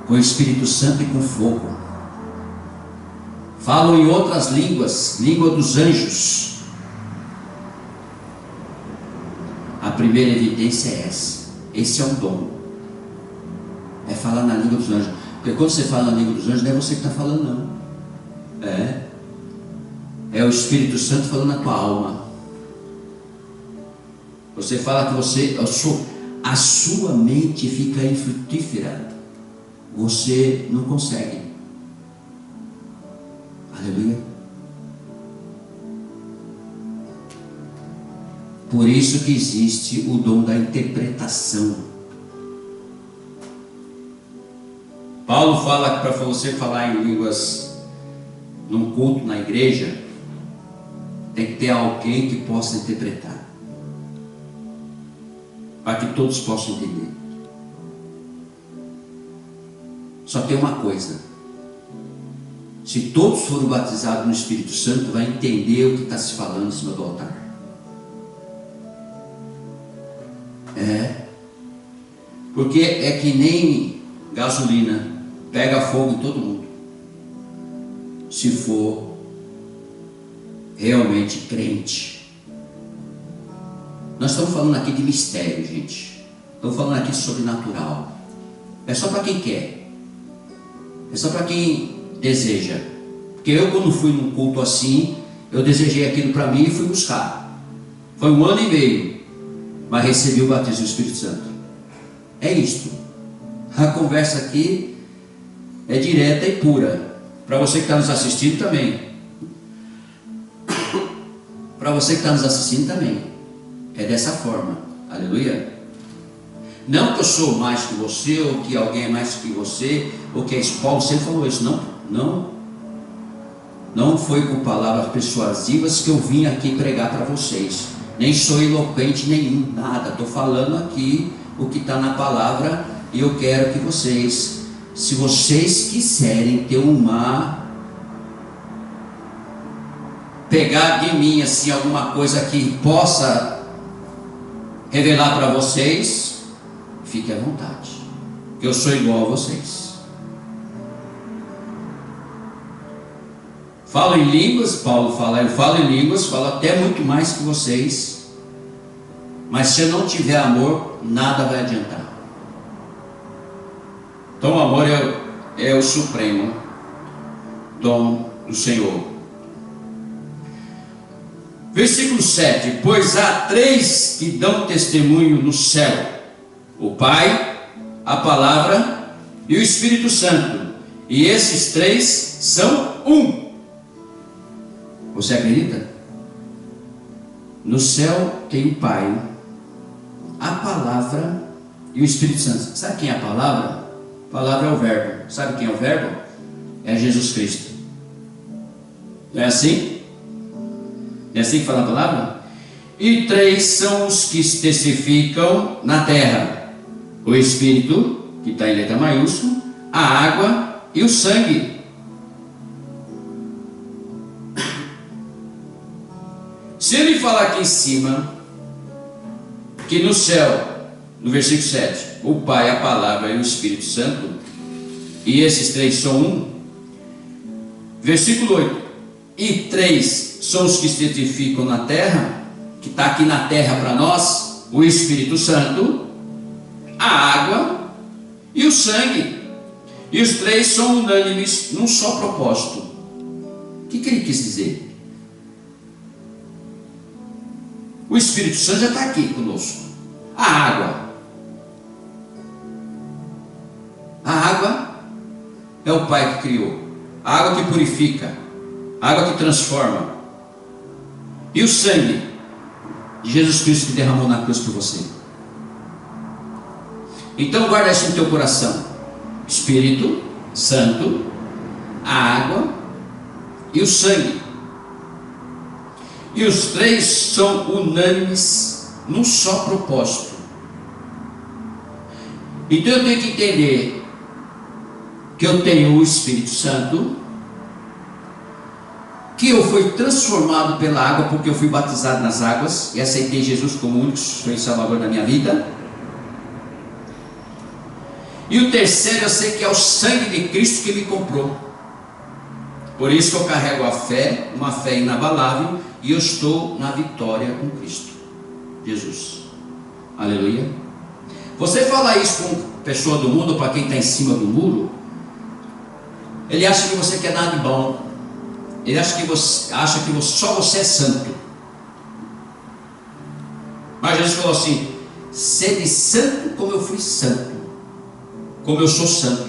com o Espírito Santo e com fogo. Falam em outras línguas, língua dos anjos. A primeira evidência é essa. Esse é um dom. É falar na língua dos anjos. Porque quando você fala na língua dos anjos, não é você que está falando, não. É o Espírito Santo falando na tua alma. Você fala que a sua mente fica infrutífera. Você não consegue. Aleluia. Por isso que existe o dom da interpretação. Paulo fala que para você falar em línguas num culto na igreja, tem que ter alguém que possa interpretar, para que todos possam entender. Só tem uma coisa: se todos forem batizados no Espírito Santo, vai entender o que está se falando em cima do altar. Porque é que nem gasolina, pega fogo em todo mundo, se for realmente crente. Nós estamos falando aqui de mistério, gente. Estamos falando aqui de sobrenatural. É só para quem quer, é só para quem deseja. Porque eu, quando fui num culto assim, eu desejei aquilo para mim e fui buscar. Foi 1 ano e meio, mas recebi o batismo do Espírito Santo. É isto. A conversa aqui é direta e pura. Para você que está nos assistindo também. Para você que está nos assistindo também. É dessa forma. Aleluia. Não que eu sou mais que você, ou que alguém é mais que você, ou que é isso. Paulo sempre falou isso. Não foi com palavras persuasivas que eu vim aqui pregar para vocês. Nem sou eloquente nenhum, nada. Estou falando aqui o que está na palavra, e eu quero que vocês, se vocês quiserem ter pegar de mim assim alguma coisa que possa revelar para vocês, fique à vontade, que eu sou igual a vocês. Falo em línguas, Paulo fala, eu falo em línguas, falo até muito mais que vocês, mas se eu não tiver amor, nada vai adiantar. Então o amor é o supremo dom do Senhor. Versículo 7: pois há 3 que dão testemunho no céu: o Pai, a Palavra e o Espírito Santo, e esses 3 são um. Você acredita? No céu tem o Pai, a Palavra e o Espírito Santo. Sabe quem é a Palavra? A palavra é o Verbo. Sabe quem é o Verbo? É Jesus Cristo. Não é assim? É assim que fala a palavra? E 3 são os que testificam na terra: o Espírito, que está em letra maiúscula, a água e o sangue. Se ele falar aqui em cima que no céu, no versículo 7, o Pai, a Palavra e o Espírito Santo, e esses 3 são um. Versículo 8: e 3 são os que testificam na terra, que está aqui na terra para nós: o Espírito Santo, a água e o sangue. E os 3 são unânimes num só propósito. O que ele quis dizer? O Espírito Santo já está aqui conosco. A água é o Pai que criou, a água que purifica, a água que transforma. E o sangue de Jesus Cristo que derramou na cruz por você. Então guarda isso no teu coração: Espírito Santo, a água e o sangue. E os 3 são unânimes num só propósito. Então eu tenho que entender que eu tenho o Espírito Santo, que eu fui transformado pela água, porque eu fui batizado nas águas e aceitei Jesus como único Senhor e Salvador da minha vida. E o terceiro, eu sei que é o sangue de Cristo que me comprou. Por isso que eu carrego a fé, uma fé inabalável, e eu estou na vitória com Cristo Jesus. Aleluia. Você fala isso com pessoa do mundo, para quem está em cima do muro, ele acha que você quer nada de bom. Ele acha que só você é santo. Mas Jesus falou assim: sede santo como eu fui santo, como eu sou santo.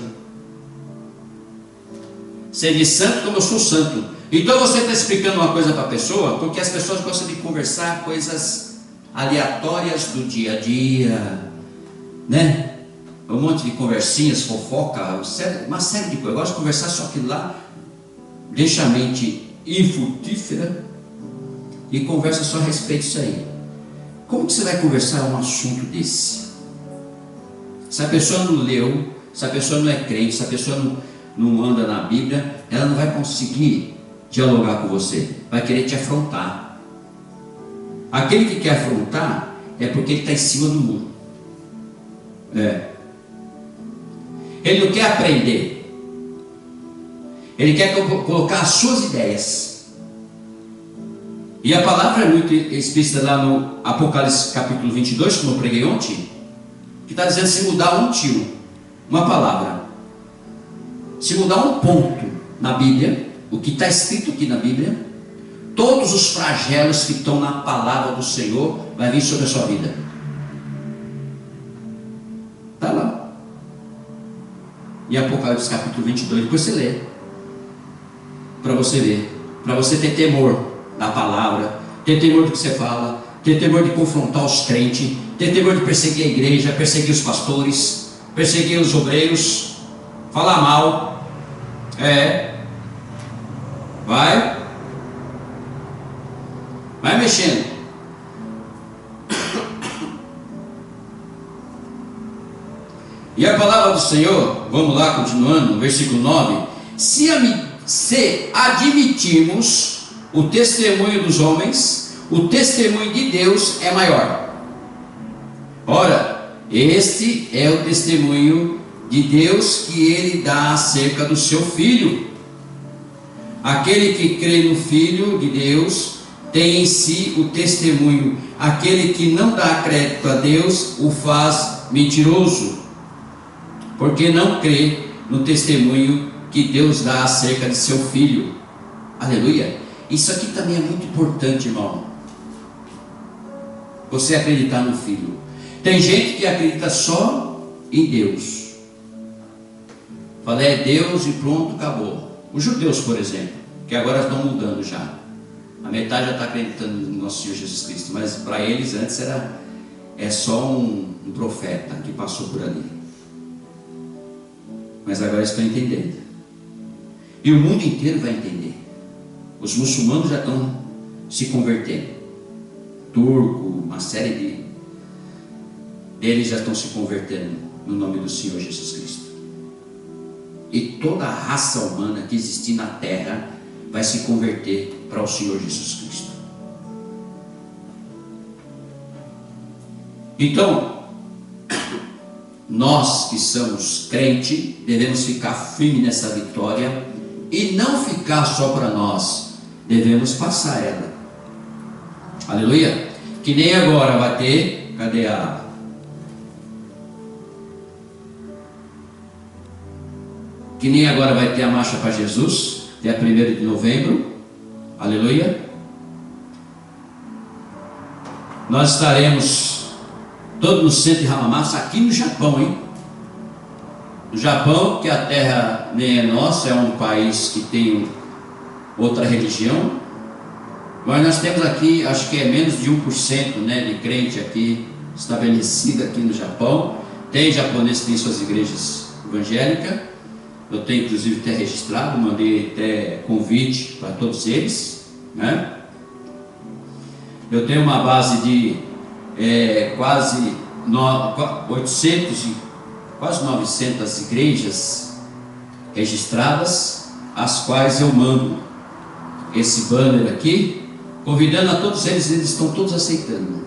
Sede santo como eu sou santo. Então você está explicando uma coisa para a pessoa, porque as pessoas gostam de conversar coisas aleatórias do dia a dia, né? Um monte de conversinhas, fofoca, uma série de coisas. Eu gosto de conversar, só que lá deixa a mente infrutífera e conversa só a respeito disso aí. Como que você vai conversar um assunto desse? Se a pessoa não leu, se a pessoa não é crente, se a pessoa não anda na Bíblia, ela não vai conseguir dialogar com você, vai querer te afrontar. Aquele que quer afrontar é porque ele está em cima do muro. Ele não quer aprender, ele quer colocar as suas ideias. E a palavra é muito explícita lá no Apocalipse capítulo 22, como eu preguei ontem, que está dizendo: se mudar um tiro, uma palavra, se mudar um ponto na Bíblia, o que está escrito aqui na Bíblia, todos os flagelos que estão na palavra do Senhor vai vir sobre a sua vida. Está lá em Apocalipse capítulo 22, depois você lê, para você ver, para você ter temor da palavra, ter temor do que você fala, ter temor de confrontar os crentes, ter temor de perseguir a igreja, perseguir os pastores, perseguir os obreiros, falar mal. Vai mexendo. E a palavra do Senhor, vamos lá, continuando, no versículo 9: se admitirmos o testemunho dos homens, o testemunho de Deus é maior. Ora, este é o testemunho de Deus que Ele dá acerca do seu Filho. Aquele que crê no Filho de Deus tem em si o testemunho. Aquele que não dá crédito a Deus o faz mentiroso, porque não crê no testemunho que Deus dá acerca de seu Filho. Aleluia. Isso aqui também é muito importante, irmão. Você acreditar no Filho. Tem gente que acredita só em Deus. Fala, é Deus e pronto, acabou. Os judeus, por exemplo, que agora estão mudando já. A metade já está acreditando no nosso Senhor Jesus Cristo, mas para eles antes é só um profeta que passou por ali. Mas agora estão entendendo. E o mundo inteiro vai entender. Os muçulmanos já estão se convertendo. Turco, uma série deles já estão se convertendo no nome do Senhor Jesus Cristo. E toda a raça humana que existir na terra vai se converter para o Senhor Jesus Cristo. Então, nós que somos crentes devemos ficar firmes nessa vitória e não ficar só para nós, devemos passar ela. Aleluia. Que nem agora vai ter, cadê a... Que nem agora vai ter a marcha para Jesus, dia 1º de novembro. Aleluia. Nós estaremos todos no centro de Hamamatsu, aqui no Japão, hein? No Japão, que a terra nem é nossa, é um país que tem outra religião, mas nós temos aqui, acho que é menos de 1%, né, de crente aqui, estabelecido aqui no Japão. Tem japoneses que têm suas igrejas evangélicas. Eu tenho inclusive até registrado, mandei até convite para todos eles, né? Eu tenho uma base de quase 900 igrejas registradas, as quais eu mando esse banner aqui, convidando a todos eles. Eles estão todos aceitando.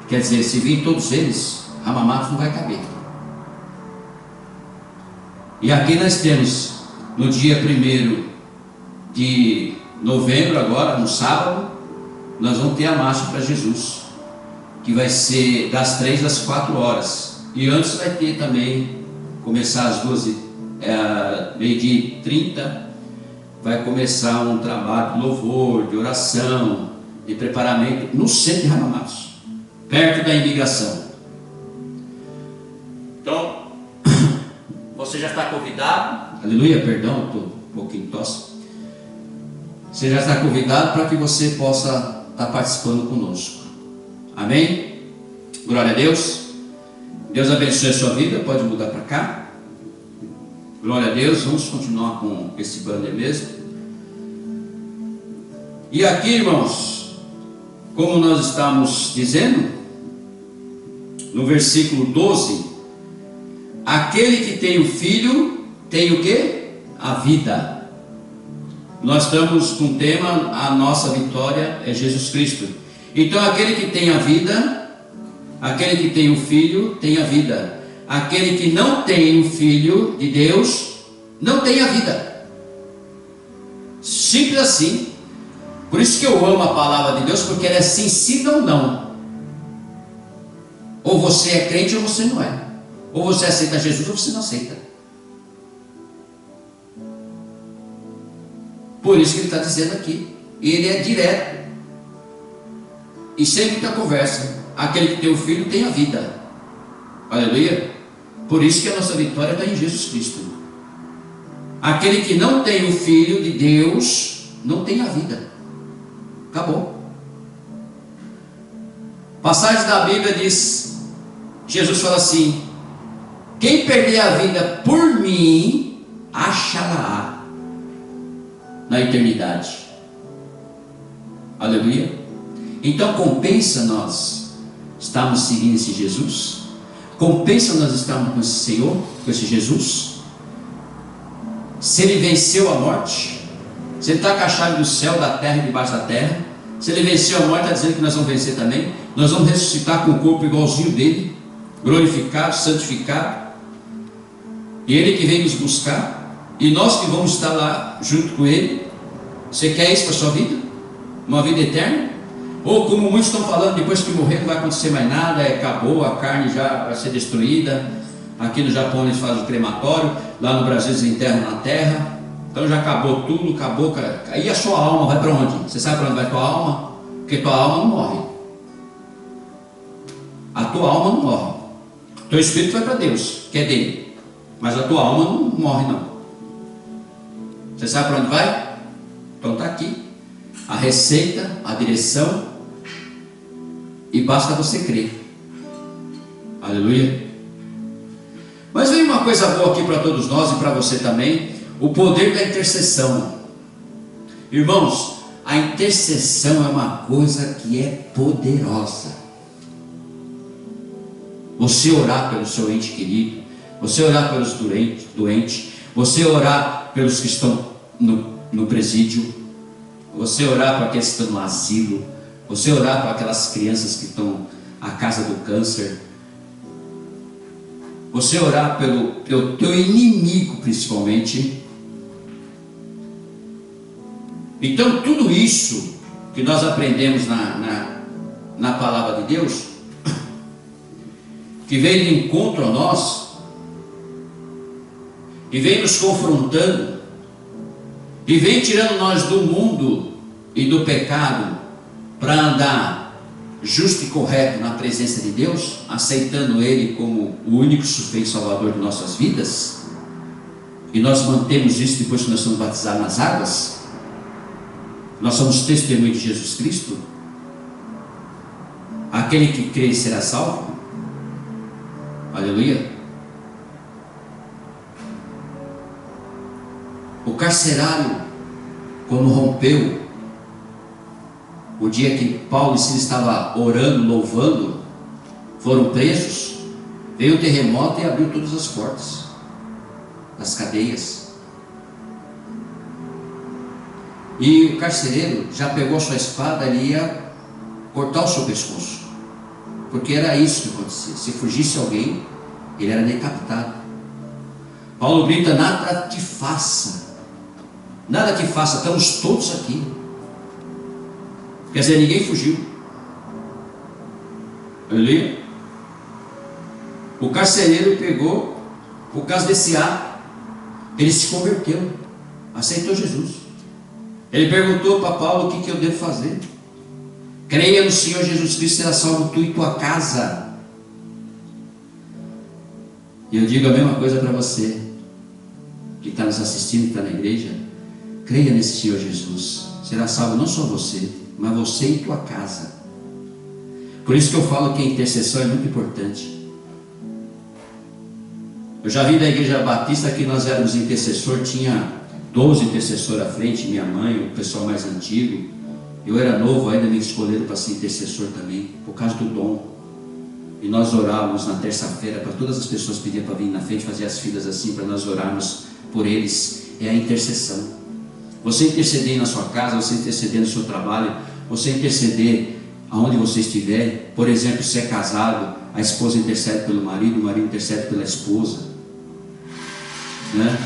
Quer dizer, se vir todos eles, Hamamatsu não vai caber. E aqui nós temos, no dia 1º de novembro, agora, no sábado, nós vamos ter a marcha para Jesus, que vai ser das 3 às 4 horas. E antes vai ter também, começar às 12h30, vai começar um trabalho de louvor, de oração, de preparamento, no centro de Hamamatsu, perto da imigração. Então, você já está convidado, aleluia, perdão, estou um pouquinho tosse. Você já está convidado para que você possa estar participando conosco. Amém? Glória a Deus. Deus abençoe a sua vida. Pode mudar para cá. Glória a Deus. Vamos continuar com esse banner mesmo. E aqui, irmãos, como nós estamos dizendo, no versículo 12, aquele que tem o Filho tem o quê? A vida. Nós estamos com o tema, a nossa vitória é Jesus Cristo. Então aquele que tem a vida, aquele que tem o Filho tem a vida. Aquele que não tem o Filho de Deus não tem a vida. Simples assim. Por isso que eu amo a palavra de Deus, porque ela é sim, sim ou não. Ou você é crente ou você não é. Ou você aceita Jesus ou você não aceita. Por isso que ele está dizendo aqui. Ele é direto e sem muita conversa. Aquele que tem o Filho tem a vida. Aleluia. Por isso que a nossa vitória está em Jesus Cristo. Aquele que não tem o Filho de Deus não tem a vida. Acabou. Passagem da Bíblia diz, Jesus fala assim: quem perder a vida por mim, achará na eternidade. Aleluia. Então compensa nós estarmos seguindo esse Jesus? Compensa nós estarmos com esse Senhor, com esse Jesus? Se ele venceu a morte, se ele está com a chave do céu, da terra e debaixo da terra, se ele venceu a morte, está dizendo que nós vamos vencer também. Nós vamos ressuscitar com o corpo igualzinho dele, glorificado, santificado, e ele que vem nos buscar, e nós que vamos estar lá junto com ele. Você quer isso para a sua vida? Uma vida eterna? Ou como muitos estão falando, depois que morrer não vai acontecer mais nada, acabou, a carne já vai ser destruída. Aqui no Japão eles fazem o crematório, lá no Brasil eles enterram na terra. Então já acabou tudo, acabou. Aí a sua alma vai para onde? Você sabe para onde vai a tua alma? Porque tua alma não morre. A tua alma não morre. Teu espírito vai para Deus, que é dele. Mas a tua alma não morre não. Você sabe para onde vai? Então está aqui a receita, a direção, e basta você crer. Aleluia. Mas vem uma coisa boa aqui para todos nós e para você também: o poder da intercessão. Irmãos, a intercessão é uma coisa que é poderosa. Você orar pelo seu ente querido, você orar pelos doentes, você orar pelos que estão no presídio, você orar para aqueles que estão no asilo, você orar para aquelas crianças que estão à casa do câncer, você orar pelo teu inimigo principalmente. Então tudo isso que nós aprendemos na palavra de Deus, que vem de encontro a nós, e vem nos confrontando, e vem tirando nós do mundo e do pecado, para andar justo e correto na presença de Deus, aceitando Ele como o único sujeito salvador de nossas vidas. E nós mantemos isso depois que nós somos batizados nas águas. Nós somos testemunho de Jesus Cristo. Aquele que crê será salvo. Aleluia. O carcerário, quando rompeu, o dia que Paulo e Silas estavam orando, louvando, foram presos, veio o terremoto e abriu todas as portas das cadeias. E o carcereiro já pegou sua espada, ele ia cortar o seu pescoço, porque era isso que acontecia. Se fugisse alguém, ele era decapitado. Paulo grita: nada te faça, nada te faça, estamos todos aqui. Quer dizer, ninguém fugiu. Aleluia. O carcereiro pegou, por causa desse ato, ele se converteu, aceitou Jesus. Ele perguntou para Paulo: o que eu devo fazer? Creia no Senhor Jesus Cristo, será salvo tu e tua casa. E eu digo a mesma coisa para você que está nos assistindo, que está na igreja. Creia nesse Senhor Jesus, será salvo não só você, mas você e tua casa. Por isso que eu falo que a intercessão é muito importante. Eu já vi da igreja batista que nós éramos intercessor, tinha 12 intercessores à frente, minha mãe, o pessoal mais antigo. Eu era novo ainda, me escolheram para ser intercessor também, por causa do dom. E nós orávamos na terça-feira para todas as pessoas que pediam para vir na frente, fazer as filas assim, para nós orarmos por eles. É a intercessão. Você interceder na sua casa, você interceder no seu trabalho, você interceder aonde você estiver. Por exemplo, se é casado, a esposa intercede pelo marido, o marido intercede pela esposa, né?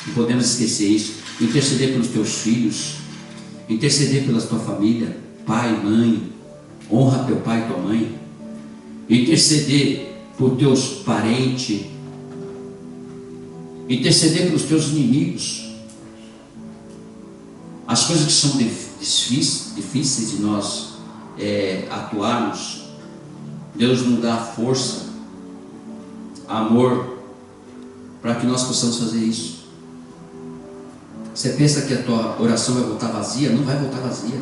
Não podemos esquecer isso. Interceder pelos teus filhos, interceder pela tua família, pai, mãe, honra teu pai e tua mãe, interceder por teus parentes, interceder pelos teus inimigos. As coisas que são difíceis de nós atuarmos, Deus nos dá força, amor, para que nós possamos fazer isso. Você pensa que a tua oração vai voltar vazia? Não vai voltar vazia.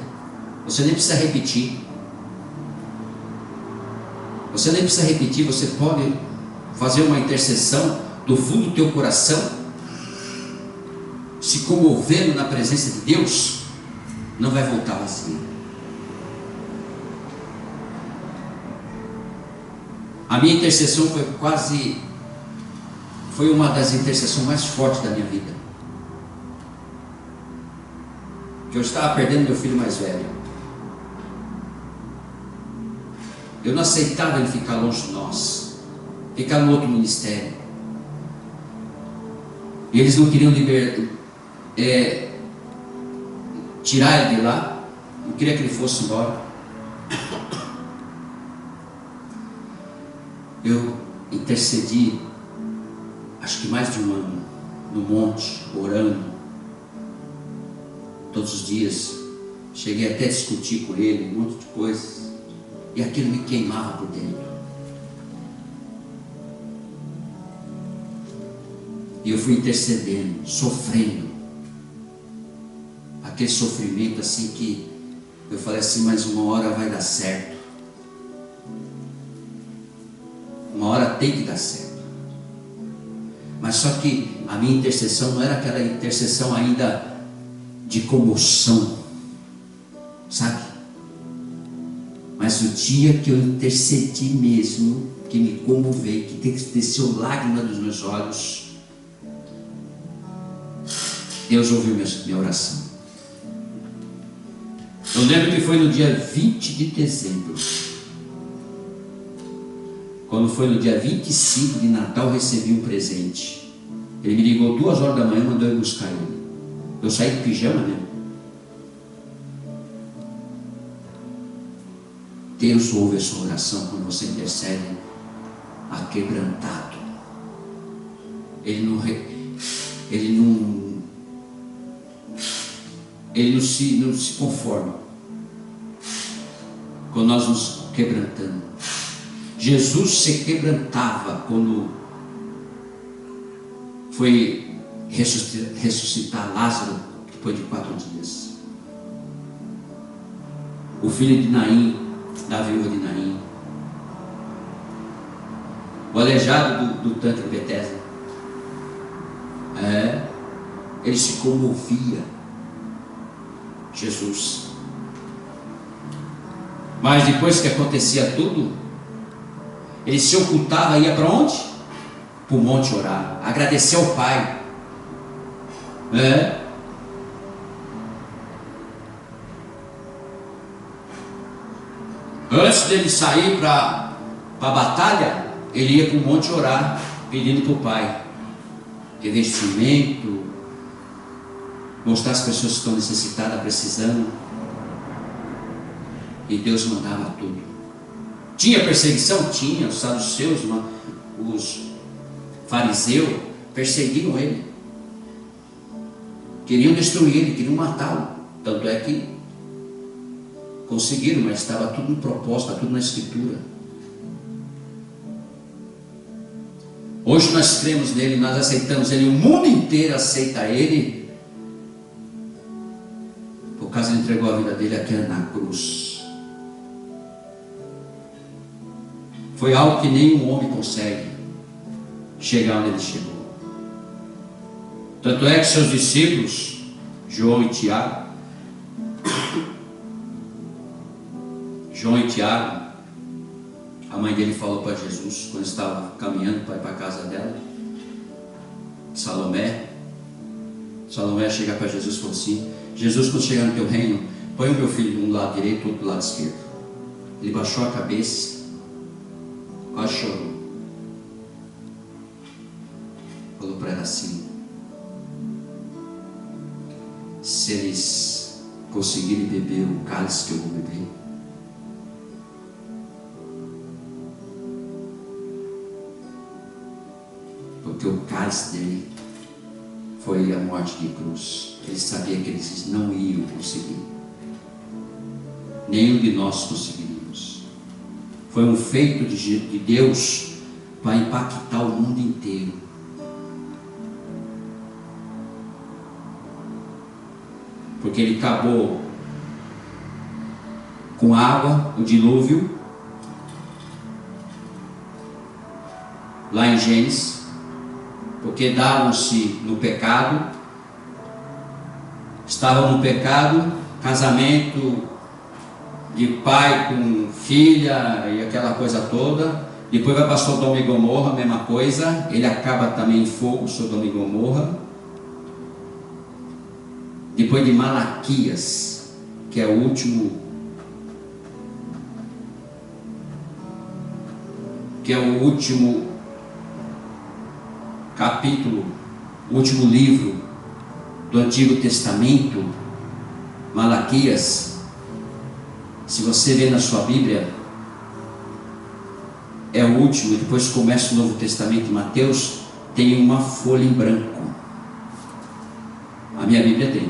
Você nem precisa repetir. Você nem precisa repetir, você pode fazer uma intercessão do fundo do teu coração, se comovendo na presença de Deus, não vai voltar vazio. A minha intercessão foi uma das intercessões mais fortes da minha vida. Que eu estava perdendo meu filho mais velho. Eu não aceitava ele ficar longe de nós, ficar no outro ministério. E eles não queriam tirar ele de lá, não queria que ele fosse embora. Eu intercedi, acho que mais de um ano, no monte, orando, todos os dias. Cheguei até a discutir com ele, um monte de coisas, e aquilo me queimava por dentro. E eu fui intercedendo, sofrendo, aquele sofrimento assim que eu falei assim, mas uma hora vai dar certo. Uma hora tem que dar certo. Mas só que a minha intercessão não era aquela intercessão ainda de comoção, sabe? Mas o dia que eu intercedi mesmo, que me comovei, que desceu lágrima dos meus olhos, Deus ouviu minha oração. Eu lembro que foi no dia 20 de dezembro. Quando foi no dia 25 de Natal, eu recebi um presente. Ele me ligou 2 horas da manhã, mandou eu buscar ele. Eu saí de pijama mesmo. Deus ouve a sua oração quando você intercede aquebrantado. Ele não se conforma quando nós nos quebrantamos. Jesus se quebrantava quando foi ressuscitar Lázaro depois de 4 dias. O filho de Naim, da viúva de Naim, o aleijado do tanque de Betesda, ele se comovia. Jesus. Mas depois que acontecia tudo, ele se ocultava e ia para onde? Para o monte orar, agradecer ao Pai. Antes dele sair para a batalha, ele ia para o monte orar, pedindo para o Pai revestimento, mostrar as pessoas que estão necessitadas, precisando. E Deus mandava tudo. Tinha perseguição? Tinha. Os saduceus, os fariseus perseguiam ele, queriam destruir ele, queriam matá-lo. Tanto é que conseguiram, mas estava tudo no propósito, estava tudo na Escritura. Hoje nós cremos nele, nós aceitamos ele, o mundo inteiro aceita ele, por causa ele entregou a vida dele aqui na cruz. Foi algo que nenhum homem consegue chegar onde ele chegou. Tanto é que seus discípulos, João e Tiago, a mãe dele falou para Jesus, quando estava caminhando para ir para a casa dela, Salomé chega para Jesus e falou assim: Jesus, quando chegar no teu reino, põe o meu filho do lado direito e outro do lado esquerdo. Ele baixou a cabeça, quase chorou. Falou para ela assim: se eles conseguirem beber o cálice que eu vou beber, porque o cálice dele foi a morte de cruz. Ele sabia que eles não iam conseguir. Nenhum de nós conseguiríamos. Foi um feito de Deus para impactar o mundo inteiro. Porque ele acabou com água, o dilúvio, lá em Gênesis, porque davam-se no pecado, estavam no pecado, casamento de pai com filha e aquela coisa toda. Depois vai para Sodoma e Gomorra, a mesma coisa, ele acaba também em fogo, Sodoma e Gomorra. Depois de Malaquias, que é o último capítulo, o último livro do Antigo Testamento, Malaquias. Se você vê na sua Bíblia, é o último. Depois começa o Novo Testamento, Mateus, tem uma folha em branco. A minha Bíblia tem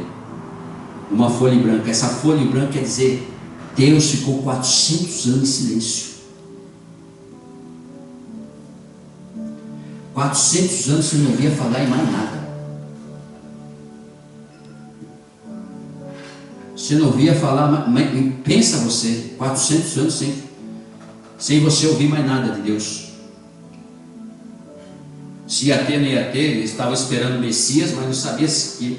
uma folha em branco. Essa folha em branco quer dizer, Deus ficou 400 anos em silêncio. 400 anos você não ouvia falar em mais nada. Você não ouvia falar, pensa você, 400 anos sem você ouvir mais nada de Deus. Se ia ter, não ia ter, eles estavam esperando o Messias, mas não sabia se ia.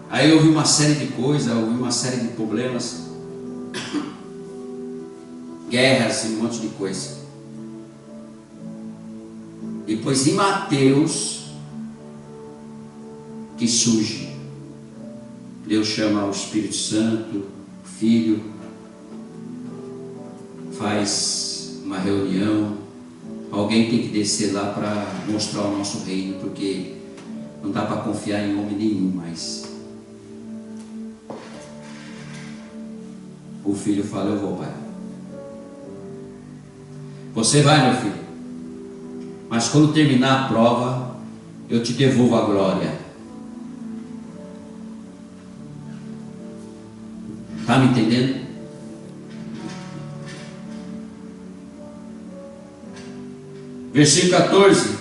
Aí houve uma série de coisas, houve uma série de problemas, guerras e um monte de coisa. Depois em Mateus que surge, Deus chama o Espírito Santo, o Filho, faz uma reunião. Alguém tem que descer lá para mostrar o nosso reino, porque não dá para confiar em homem nenhum mais. O filho fala, eu vou, pai. Você vai, meu filho, mas quando terminar a prova, eu te devolvo a glória. Está me entendendo? Versículo 14.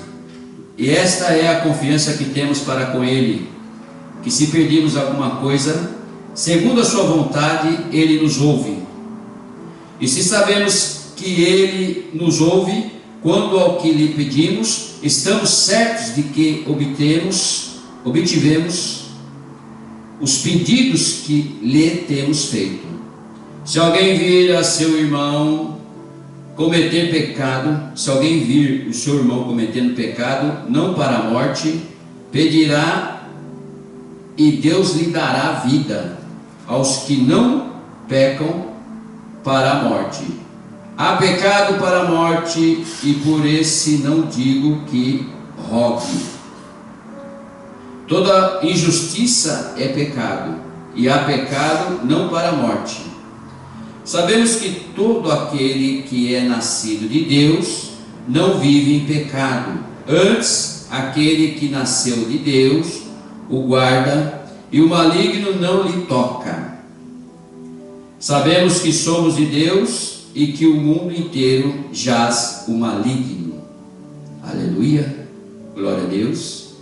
E esta é a confiança que temos para com Ele, que se pedirmos alguma coisa, segundo a sua vontade, Ele nos ouve. E se sabemos que Ele nos ouve, quando ao que lhe pedimos, estamos certos de que obtivemos os pedidos que lhe temos feito. Se alguém vir a seu irmão cometer pecado, se alguém vir o seu irmão cometendo pecado, não para a morte, pedirá e Deus lhe dará vida aos que não pecam para a morte. Há pecado para a morte, e por esse não digo que rogue. Toda injustiça é pecado, e há pecado não para a morte. Sabemos que todo aquele que é nascido de Deus não vive em pecado. Antes, aquele que nasceu de Deus o guarda, e o maligno não lhe toca. Sabemos que somos de Deus e que o mundo inteiro jaz o maligno. Aleluia, glória a Deus.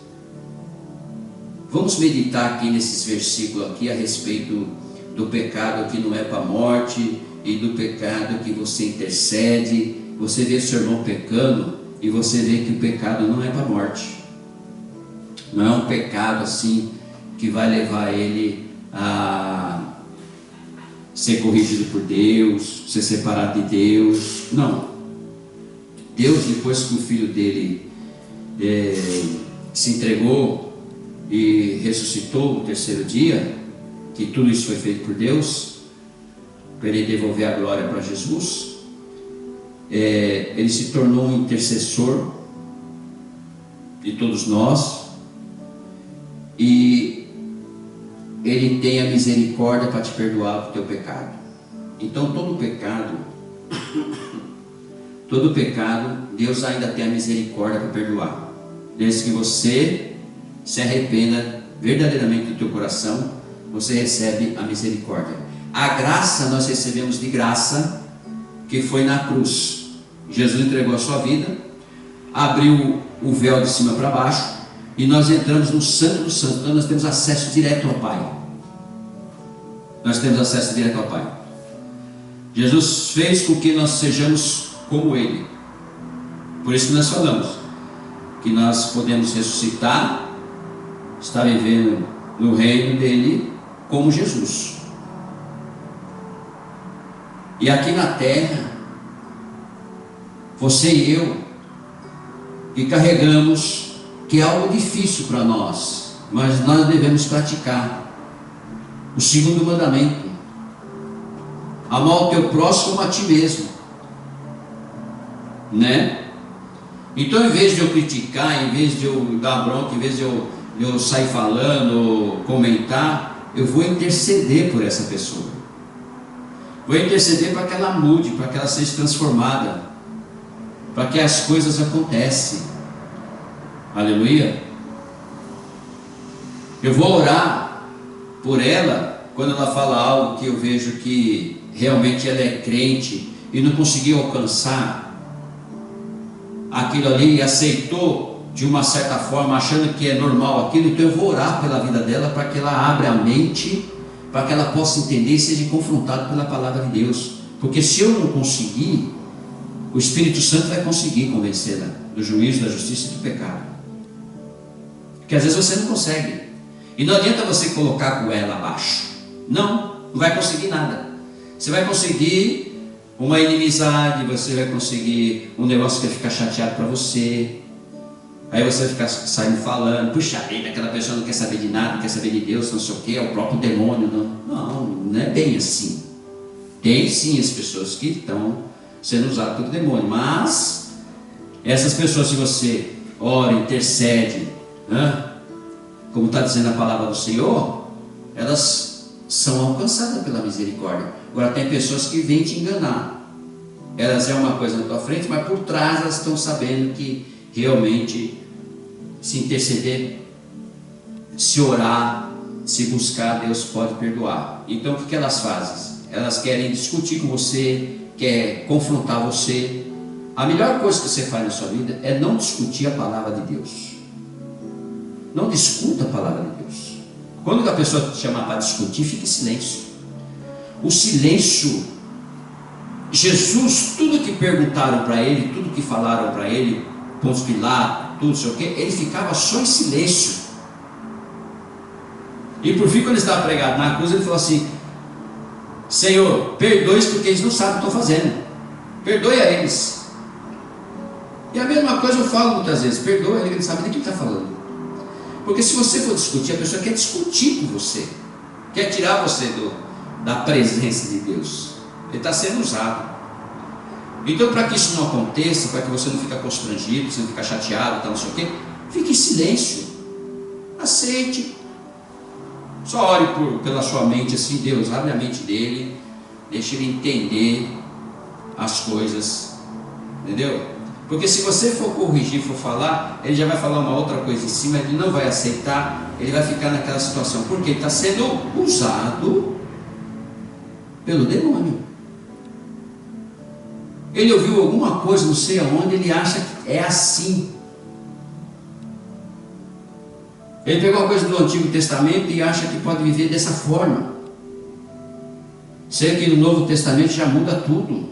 Vamos meditar aqui nesses versículos aqui a respeito do pecado que não é para a morte e do pecado que você intercede. Você vê seu irmão pecando e você vê que o pecado não é para a morte. Não é um pecado assim que vai levar ele a ser corrigido por Deus, ser separado de Deus. Não. Deus, depois que o filho dele se entregou e ressuscitou no terceiro dia, que tudo isso foi feito por Deus, para ele devolver a glória para Jesus, ele se tornou um intercessor de todos nós, e Ele tem a misericórdia para te perdoar o teu pecado. Então todo pecado, Deus ainda tem a misericórdia para perdoar, desde que você se arrependa verdadeiramente do teu coração. Você recebe a misericórdia. A graça nós recebemos de graça, que foi na cruz. Jesus entregou a sua vida, abriu o véu de cima para baixo, e nós entramos no Santo dos Santos. Então nós temos acesso direto ao Pai. Nós temos acesso direto ao Pai. Jesus fez com que nós sejamos como Ele, Por isso que nós falamos que nós podemos ressuscitar, estar vivendo no reino dele como Jesus. E aqui na terra, você e eu, que carregamos, que é algo difícil para nós, mas nós devemos praticar o segundo mandamento: amar o teu próximo como a ti mesmo, né? Então, em vez de eu criticar, em vez de eu dar bronca, em vez de eu sair falando, comentar, eu vou interceder por essa pessoa. Vou interceder para que ela mude, para que ela seja transformada, para que as coisas aconteçam. Aleluia. Eu vou orar por ela quando ela fala algo que eu vejo que realmente ela é crente e não conseguiu alcançar aquilo ali e aceitou de uma certa forma, achando que é normal aquilo. Então eu vou orar pela vida dela para que ela abra a mente, para que ela possa entender e seja confrontada pela palavra de Deus. Porque se eu não conseguir, o Espírito Santo vai conseguir convencê-la do juízo, da justiça e do pecado. Porque às vezes você não consegue, e não adianta você colocar com ela abaixo. Não vai conseguir nada. Você vai conseguir uma inimizade, você vai conseguir um negócio que vai ficar chateado para você. Aí você vai ficar saindo falando: puxa vida, aquela pessoa não quer saber de nada, não quer saber de Deus, não sei o que, é o próprio demônio. Não é bem assim. Tem sim as pessoas que estão sendo usadas pelo demônio, mas essas pessoas, se você ora, intercede, como está dizendo a palavra do Senhor, elas são alcançadas pela misericórdia. Agora tem pessoas que vêm te enganar. Elas é uma coisa na tua frente, mas por trás elas estão sabendo que realmente, se interceder, se orar, se buscar, Deus pode perdoar. Então o que elas fazem? Elas querem discutir com você, quer confrontar você. A melhor coisa que você faz na sua vida é não discutir a palavra de Deus. Não discuta a palavra de Deus. Quando a pessoa te chamar para discutir, fique em silêncio. O silêncio, Jesus, tudo que perguntaram para ele, tudo que falaram para ele, Pôncio Pilatos, tudo sei o que, ele ficava só em silêncio. E por fim, quando ele estava pregado na cruz, ele falou assim: Senhor, perdoe-os porque eles não sabem o que estão fazendo. Perdoe a eles. E a mesma coisa eu falo muitas vezes: perdoa ele, ele não sabe nem o que está falando. Porque se você for discutir, a pessoa quer discutir com você, quer tirar você da presença de Deus. Ele está sendo usado. Então, para que isso não aconteça, para que você não fique constrangido, você não fique chateado, não sei o quê, fique em silêncio. Aceite. Só ore pela sua mente assim: Deus, abre a mente dele, deixa ele entender as coisas, entendeu? Porque se você for corrigir, for falar, ele já vai falar uma outra coisa em cima, ele não vai aceitar, ele vai ficar naquela situação, porque ele está sendo usado pelo demônio. Ele ouviu alguma coisa, não sei aonde, ele acha que é assim. Ele pegou uma coisa do Antigo Testamento e acha que pode viver dessa forma. Sei que no Novo Testamento já muda tudo.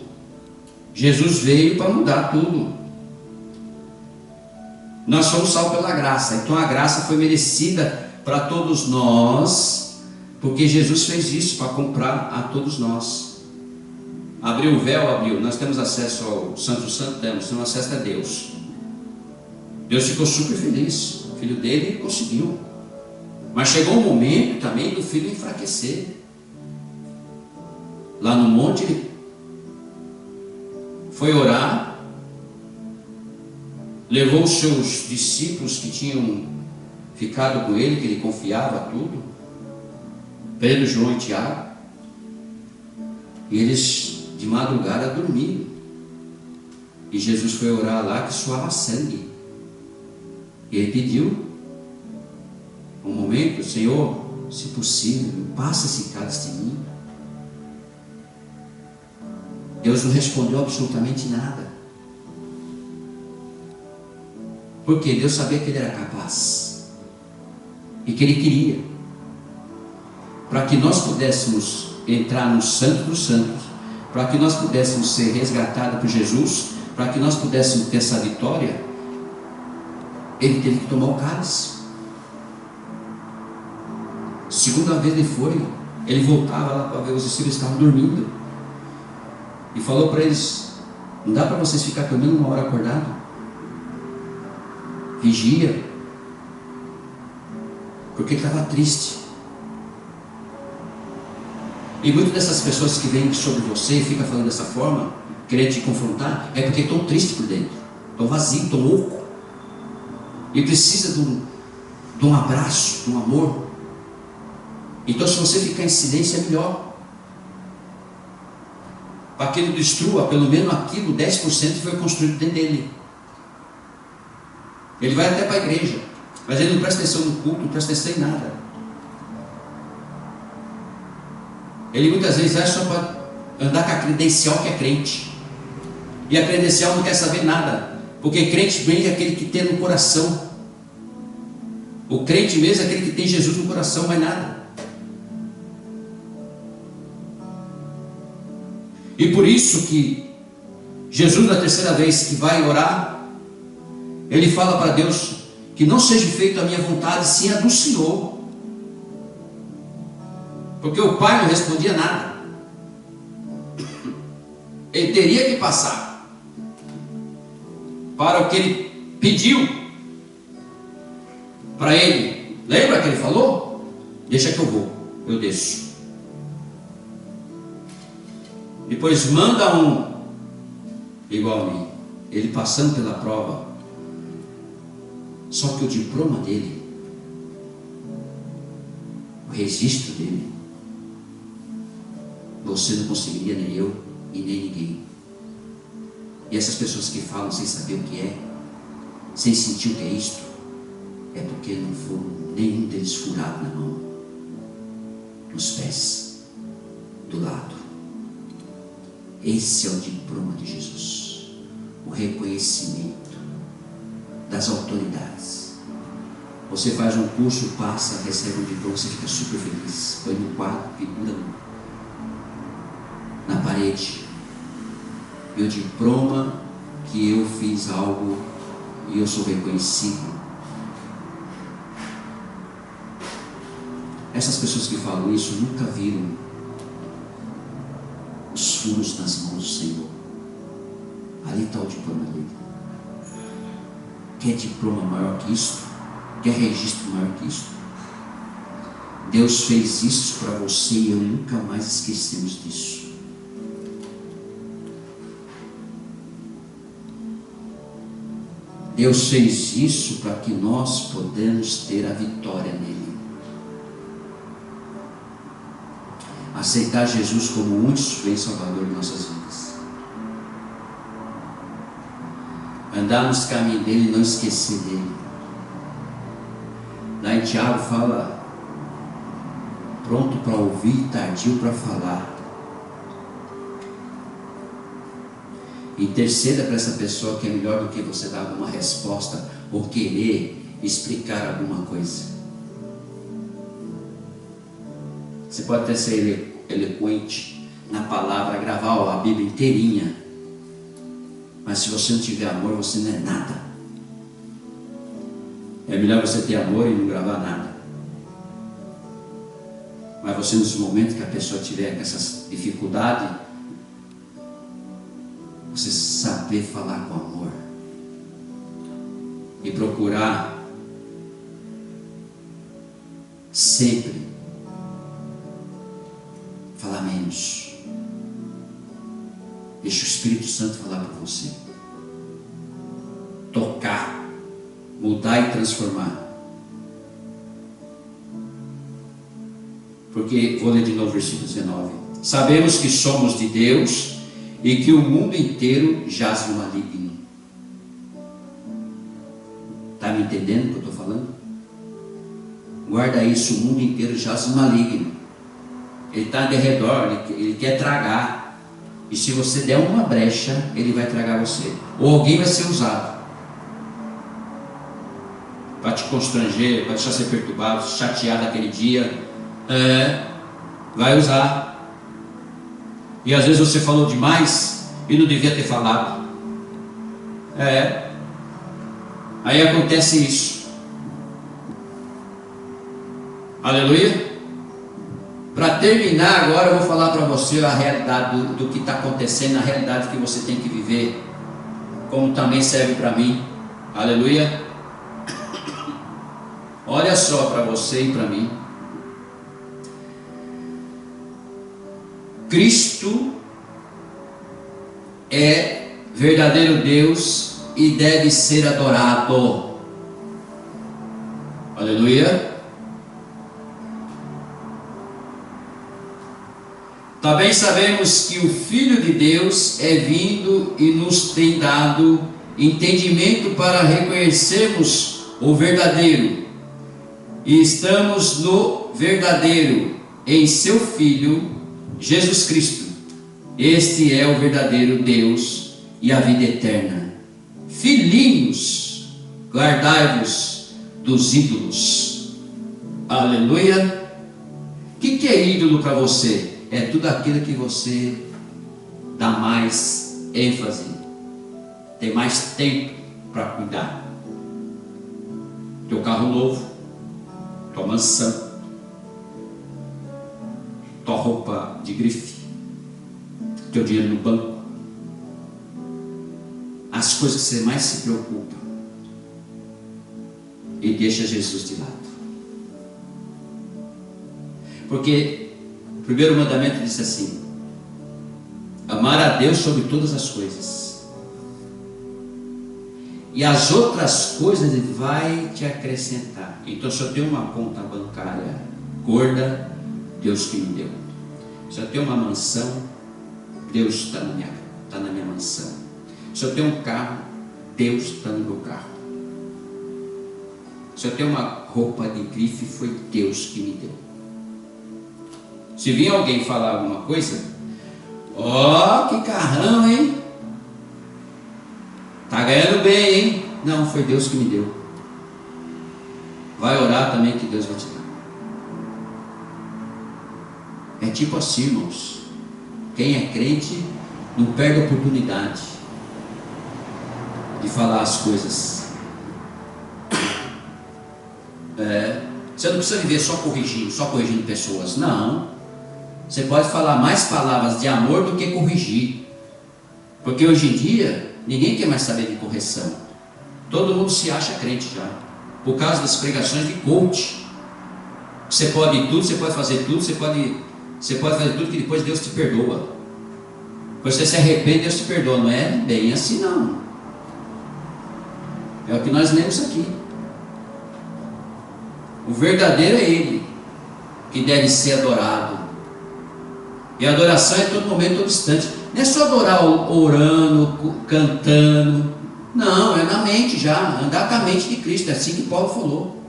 Jesus veio para mudar tudo. Nós somos salvos pela graça. Então a graça foi merecida para todos nós, porque Jesus fez isso para comprar a todos nós. Abriu o véu, abriu. Nós temos acesso ao Santo Santo, temos acesso a Deus. Deus ficou super feliz. O filho dele conseguiu. Mas chegou um momento também do filho enfraquecer. Lá no monte ele foi orar, levou os seus discípulos que tinham ficado com ele, que ele confiava tudo, Pedro, João e Tiago, e eles de madrugada dormiram. E Jesus foi orar lá que suava sangue. E ele pediu um momento: Senhor, se possível, passa esse cálice de mim. Deus não respondeu absolutamente nada. Porque Deus sabia que ele era capaz e que ele queria, para que nós pudéssemos entrar no Santo dos Santos, para que nós pudéssemos ser resgatados por Jesus, para que nós pudéssemos ter essa vitória, ele teve que tomar o cálice. Segunda vez ele foi, ele voltava lá para ver os discípulos estavam dormindo, e falou para eles: não dá para vocês ficar pelo menos uma hora acordado? Vigia, porque ele estava triste. E muitas dessas pessoas que vêm sobre você e ficam falando dessa forma, querendo te confrontar, é porque estão tristes por dentro, estão vazios, estão loucos, e precisa de um abraço, de um amor. Então, se você ficar em silêncio, é melhor, para que ele destrua pelo menos aquilo, 10% que foi construído dentro dele. Ele vai até para a igreja, mas ele não presta atenção no culto, não presta atenção em nada. Ele muitas vezes vai só para andar com a credencial que é crente, e a credencial não quer saber nada, porque crente bem é aquele que tem no coração. O crente mesmo é aquele que tem Jesus no coração, mais nada. E por isso que Jesus, na terceira vez que vai orar, ele fala para Deus que não seja feita a minha vontade, sim a do Senhor. Porque o Pai não respondia nada. Ele teria que passar para o que ele pediu para ele. Lembra que ele falou? Deixa que eu vou, eu desço. Depois manda um igual a mim, ele passando pela prova. Só que o diploma dele, o registro dele, você não conseguiria, nem eu e nem ninguém. E essas pessoas que falam sem saber o que é, sem sentir o que é isto, é porque não foram nenhum deles furado na mão, nos pés, do lado. Esse é o diploma de Jesus, o reconhecimento das autoridades. Você faz um curso, passa, recebe um diploma, você fica super feliz, põe no quadro, figura na parede. Meu diploma que eu fiz algo e eu sou reconhecido. Essas pessoas que falam isso nunca viram os furos nas mãos do Senhor. Ali está o diploma dele. Quer diploma maior que isso? Quer registro maior que isso? Deus fez isso para você e eu nunca mais esquecemos disso. Deus fez isso para que nós podemos ter a vitória nele. Aceitar Jesus como único e Salvador de nossas vidas. Andar nos caminhos dele e não esquecer dele. Lá em Tiago fala: pronto para ouvir, tardio para falar. Interceda para essa pessoa, que é melhor do que você dar alguma resposta ou querer explicar alguma coisa. Você pode até ser eloquente na palavra, gravar a Bíblia inteirinha, mas se você não tiver amor, você não é nada. É melhor você ter amor e não gravar nada. Mas você, nesse momento que a pessoa tiver com essas dificuldades, você saber falar com amor e procurar sempre falar menos. Deixa o Espírito Santo falar para você, tocar, mudar e transformar. Porque, vou ler de novo o versículo 19: sabemos que somos de Deus e que o mundo inteiro jaz no maligno. Está me entendendo o que eu estou falando? Guarda isso, o mundo inteiro jaz no maligno. Ele está de redor, ele quer tragar. E se você der uma brecha, ele vai tragar você. Ou alguém vai ser usado para te constranger, para deixar você perturbado, chateado naquele dia. Vai usar. E às vezes você falou demais e não devia ter falado. Aí acontece isso. Aleluia. Para terminar agora, eu vou falar para você a realidade do que está acontecendo, a realidade que você tem que viver, como também serve para mim. Aleluia. Olha só para você e para mim. Cristo é verdadeiro Deus e deve ser adorado. Aleluia. Também sabemos que o Filho de Deus é vindo e nos tem dado entendimento para reconhecermos o verdadeiro. E estamos no verdadeiro, em seu Filho, Jesus Cristo. Este é o verdadeiro Deus e a vida eterna. Filhinhos, guardai-vos dos ídolos. Aleluia. O que é ídolo para você? É tudo aquilo que você dá mais ênfase, tem mais tempo para cuidar. Teu carro novo, tua mansão, tua roupa de grife, teu dinheiro no banco, as coisas que você mais se preocupa, e deixa Jesus de lado. Porque o primeiro mandamento diz assim: amar a Deus sobre todas as coisas, e as outras coisas Ele vai te acrescentar. Então, se eu tenho uma conta bancária gorda, Deus que me deu. Se eu tenho uma mansão, Deus está na minha mansão. Se eu tenho um carro, Deus está no meu carro. Se eu tenho uma roupa de grife, foi Deus que me deu. Se vir alguém falar alguma coisa, ó, que carrão, hein? Tá ganhando bem, hein? Não, foi Deus que me deu. Vai orar também que Deus vai te dar. É tipo assim, irmãos. Quem é crente não perde a oportunidade de falar as coisas. Você não precisa viver só corrigindo pessoas. Não. Você pode falar mais palavras de amor do que corrigir. Porque hoje em dia, ninguém quer mais saber de correção. Todo mundo se acha crente já. Por causa das pregações de coach. Você pode tudo, você pode fazer tudo, você pode fazer tudo que depois Deus te perdoa. Você se arrepende, Deus te perdoa. Não é bem assim não. É o que nós lemos aqui. O verdadeiro é Ele, que deve ser adorado. E a adoração é todo momento, todo instante. Não é só adorar orando, cantando. Não, é na mente já. Andar com a mente de Cristo. É assim que Paulo falou.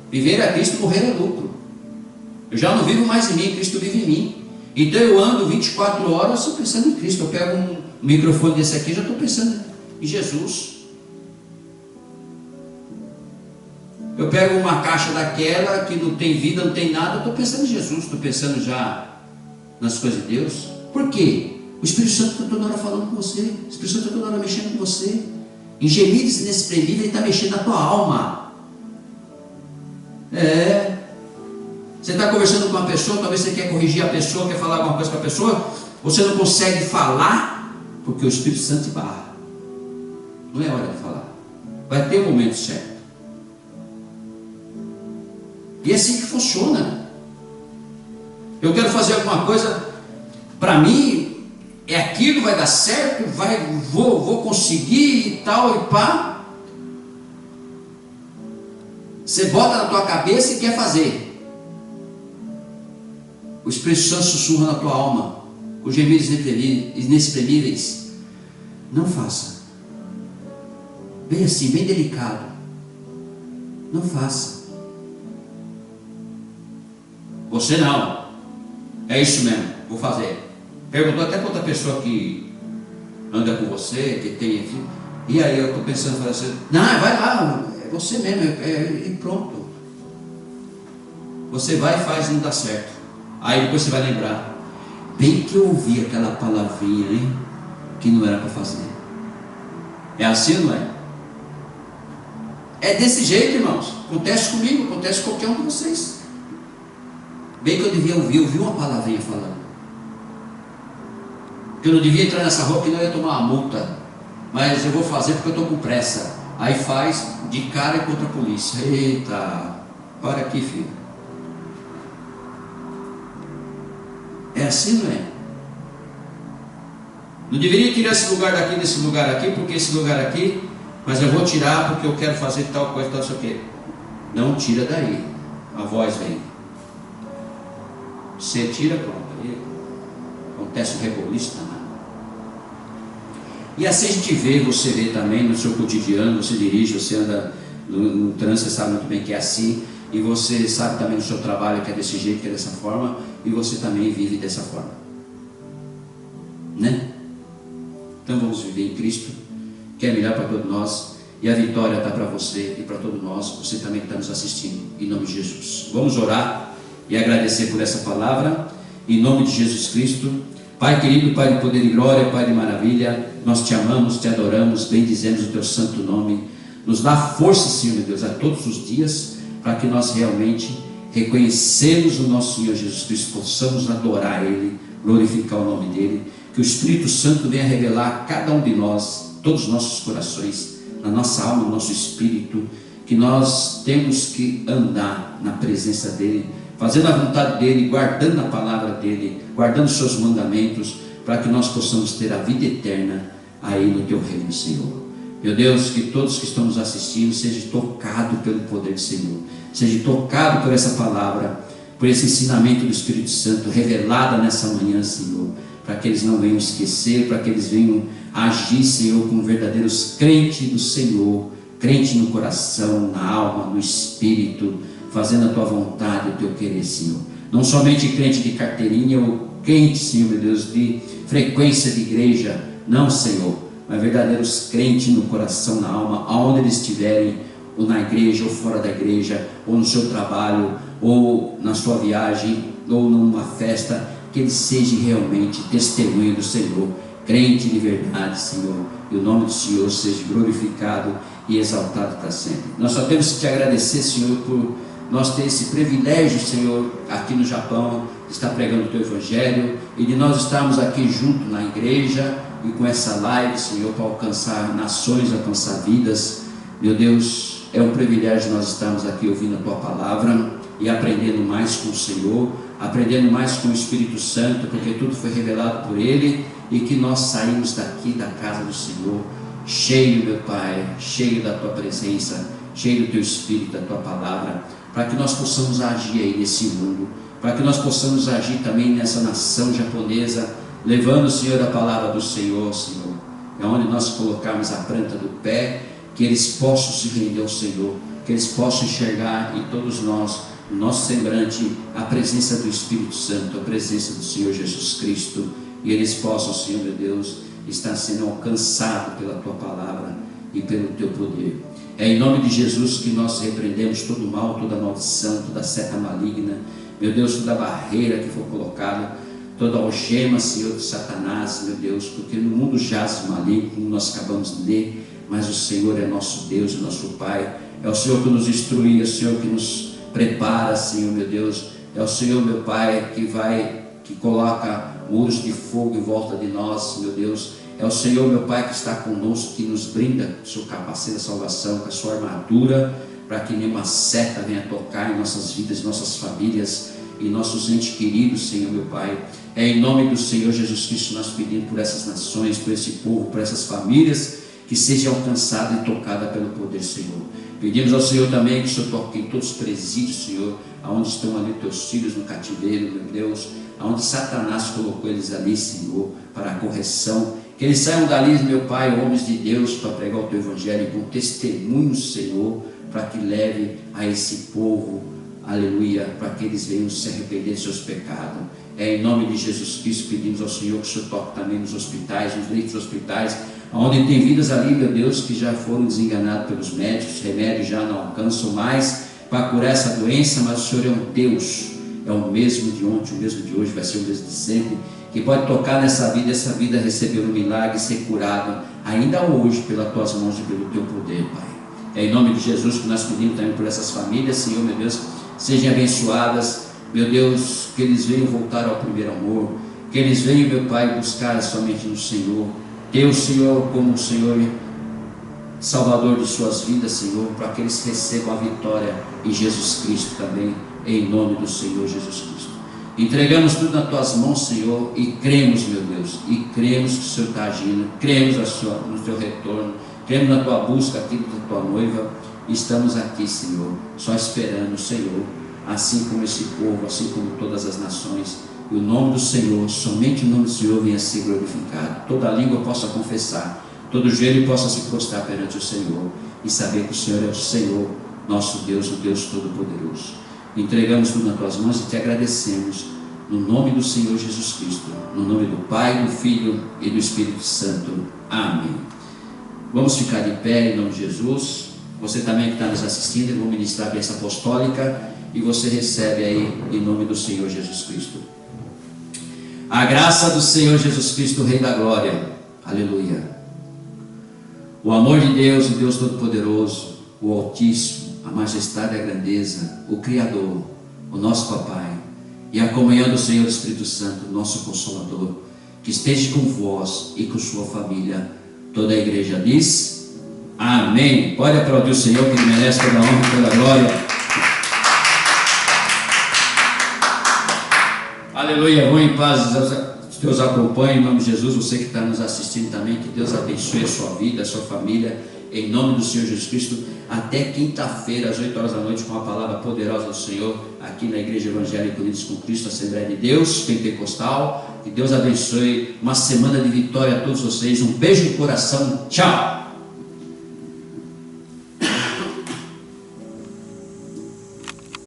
Viver a Cristo, morrer é lucro. Eu já não vivo mais em mim, Cristo vive em mim. Então eu ando 24 horas só pensando em Cristo. Eu pego um microfone desse aqui e já estou pensando em Jesus. Eu pego uma caixa daquela que não tem vida, não tem nada, eu estou pensando em Jesus, estou pensando já nas coisas de Deus. Por quê? O Espírito Santo está toda hora falando com você, o Espírito Santo está toda hora mexendo com você. Em gemidos inexprimíveis, Ele está mexendo na tua alma. Você está conversando com uma pessoa, talvez você quer corrigir a pessoa, quer falar alguma coisa para a pessoa, você não consegue falar, porque o Espírito Santo te barra. Não é hora de falar. Vai ter o momento certo. E é assim que funciona. Eu quero fazer alguma coisa, para mim, é aquilo, vai dar certo, vou conseguir e tal, e pá. Você bota na tua cabeça e quer fazer. O Espírito Santo sussurra na tua alma, com gemidos inexprimíveis. Não faça. Bem assim, bem delicado. Não faça. Você não. É isso mesmo, vou fazer. Perguntou até para outra pessoa que anda com você, que tem aqui. E aí eu estou pensando, fazer assim, não, vai lá, é você mesmo, e pronto. Você vai e faz e não dá certo. Aí depois você vai lembrar, bem que eu ouvi aquela palavrinha, hein, que não era para fazer. É assim ou não é? É desse jeito, irmãos. Acontece comigo, acontece com qualquer um de vocês. Bem que eu devia ouvir uma palavrinha falando. Que eu não devia entrar nessa rua, que não ia tomar uma multa. Mas eu vou fazer porque eu estou com pressa. Aí faz de cara contra a polícia. Eita, para aqui, filho. É assim, não é? Não deveria tirar esse lugar daqui, desse lugar aqui, porque esse lugar aqui, mas eu vou tirar porque eu quero fazer tal coisa, tal, sei o quê. Não tira daí. A voz vem. Você tira, pronto. Aí acontece o reboliço danado. E assim a gente vê, você vê também no seu cotidiano, você dirige, você anda no trânsito, você sabe muito bem que é assim. E você sabe também no seu trabalho que é desse jeito, que é dessa forma. E você também vive dessa forma. Né? Então vamos viver em Cristo, que é melhor para todos nós. E a vitória está para você e para todos nós. Você também que está nos assistindo. Em nome de Jesus. Vamos orar e agradecer por essa palavra. Em nome de Jesus Cristo. Pai querido, Pai de poder e glória, Pai de maravilha, nós te amamos, te adoramos, bendizemos o teu santo nome. Nos dá força, Senhor meu Deus, a todos os dias, para que nós realmente reconhecemos o nosso Senhor Jesus Cristo, possamos adorar Ele, glorificar o nome dEle, que o Espírito Santo venha revelar a cada um de nós, todos os nossos corações, na nossa alma, no nosso espírito, que nós temos que andar na presença dEle, fazendo a vontade dEle, guardando a palavra dEle, guardando os seus mandamentos, para que nós possamos ter a vida eterna aí no teu reino, Senhor. Meu Deus, que todos que estão nos assistindo sejam tocados pelo poder do Senhor, sejam tocados por essa palavra, por esse ensinamento do Espírito Santo revelado nessa manhã, Senhor, para que eles não venham esquecer, para que eles venham agir, Senhor, como verdadeiros crentes do Senhor, crente no coração, na alma, no espírito, fazendo a tua vontade, o teu querer, Senhor. Não somente crente de carteirinha ou crente, Senhor, meu Deus, de frequência de igreja, não, Senhor, mas verdadeiros crentes no coração, na alma, aonde eles estiverem, ou na igreja, ou fora da igreja, ou no seu trabalho, ou na sua viagem, ou numa festa, que eles sejam realmente testemunho do Senhor, crente de verdade, Senhor, e o nome do Senhor seja glorificado e exaltado para sempre. Nós só temos que te agradecer, Senhor, por nós ter esse privilégio, Senhor, aqui no Japão, de estar pregando o teu Evangelho, e de nós estarmos aqui junto na igreja, e com essa live, Senhor, para alcançar nações, alcançar vidas. Meu Deus, é um privilégio nós estarmos aqui ouvindo a tua palavra, e aprendendo mais com o Senhor, aprendendo mais com o Espírito Santo, porque tudo foi revelado por Ele, e que nós saímos daqui da casa do Senhor, cheio, meu Pai, cheio da tua presença, cheio do teu Espírito, da tua palavra, para que nós possamos agir aí nesse mundo, para que nós possamos agir também nessa nação japonesa, levando, Senhor, a palavra do Senhor, Senhor, é onde nós colocarmos a planta do pé, que eles possam se render ao Senhor, que eles possam enxergar em todos nós, no nosso semblante, a presença do Espírito Santo, a presença do Senhor Jesus Cristo, e eles possam, Senhor meu Deus, estar sendo alcançados pela tua palavra e pelo teu poder. É em nome de Jesus que nós repreendemos todo o mal, toda maldição, toda seta maligna, meu Deus, toda barreira que for colocada, toda algema, Senhor, de Satanás, meu Deus, porque no mundo jaz o maligno, como nós acabamos de ler, mas o Senhor é nosso Deus, é nosso Pai, é o Senhor que nos instrui, é o Senhor que nos prepara, Senhor, meu Deus, é o Senhor, meu Pai, que coloca muros de fogo em volta de nós, meu Deus, é o Senhor, meu Pai, que está conosco, que nos brinda com o seu capacete da salvação, com a sua armadura, para que nenhuma seta venha tocar em nossas vidas, nossas famílias, e nossos entes queridos, Senhor, meu Pai. É em nome do Senhor Jesus Cristo nós pedimos por essas nações, por esse povo, por essas famílias, que seja alcançada e tocada pelo poder, Senhor. Pedimos ao Senhor também que o Senhor toque em todos os presídios, Senhor, aonde estão ali teus filhos no cativeiro, meu Deus, aonde Satanás colocou eles ali, Senhor, para a correção, que eles saiam dali, meu Pai, homens de Deus, para pregar o teu Evangelho com testemunho, Senhor, para que leve a esse povo, aleluia, para que eles venham se arrepender de seus pecados. É em nome de Jesus Cristo pedimos ao Senhor que o Senhor toque também nos hospitais, nos leitos dos hospitais, onde tem vidas ali, meu Deus, que já foram desenganados pelos médicos, remédios já não alcançam mais para curar essa doença, mas o Senhor é um Deus, é o mesmo de ontem, o mesmo de hoje, vai ser o mesmo de sempre, que pode tocar nessa vida, essa vida receber um milagre, ser curado, ainda hoje, pelas tuas mãos e pelo teu poder, Pai. É em nome de Jesus que nós pedimos também por essas famílias, Senhor, meu Deus, sejam abençoadas, meu Deus, que eles venham voltar ao primeiro amor, que eles venham, meu Pai, buscar somente no Senhor, ter o Senhor como o Senhor Salvador de suas vidas, Senhor, para que eles recebam a vitória em Jesus Cristo também, em nome do Senhor Jesus Cristo. Entregamos tudo nas tuas mãos, Senhor, e cremos, meu Deus, e cremos que o Senhor está agindo, cremos no teu retorno, cremos na tua busca aqui da tua noiva, e estamos aqui, Senhor, só esperando, Senhor, assim como esse povo, assim como todas as nações, e o nome do Senhor, somente o nome do Senhor venha ser glorificado, toda língua possa confessar, todo joelho possa se prostrar perante o Senhor, e saber que o Senhor é o Senhor, nosso Deus, o Deus Todo-Poderoso. Entregamos tudo nas tuas mãos e te agradecemos, no nome do Senhor Jesus Cristo, no nome do Pai, do Filho e do Espírito Santo. Amém. Vamos ficar de pé em nome de Jesus. Você também que está nos assistindo, eu vou ministrar a bênção apostólica e você recebe aí em nome do Senhor Jesus Cristo. A graça do Senhor Jesus Cristo, Rei da Glória, aleluia. O amor de Deus, o Deus Todo-Poderoso, o Altíssimo, a majestade e a grandeza, o Criador, o nosso Papai, e a comunhão do Senhor Espírito Santo, nosso Consolador, que esteja com vós e com sua família. Toda a igreja diz amém. Pode aplaudir o Senhor, que Ele merece toda a honra e toda a glória. Aleluia. Vão em paz, Deus acompanhe em nome de Jesus. Você que está nos assistindo também, que Deus abençoe a sua vida, a sua família, em nome do Senhor Jesus Cristo. Até quinta-feira, às 8 horas da noite, com a palavra poderosa do Senhor, aqui na Igreja Evangélica Unidos com Cristo, Assembleia de Deus, Pentecostal. Que Deus abençoe, uma semana de vitória a todos vocês. Um beijo no coração, tchau!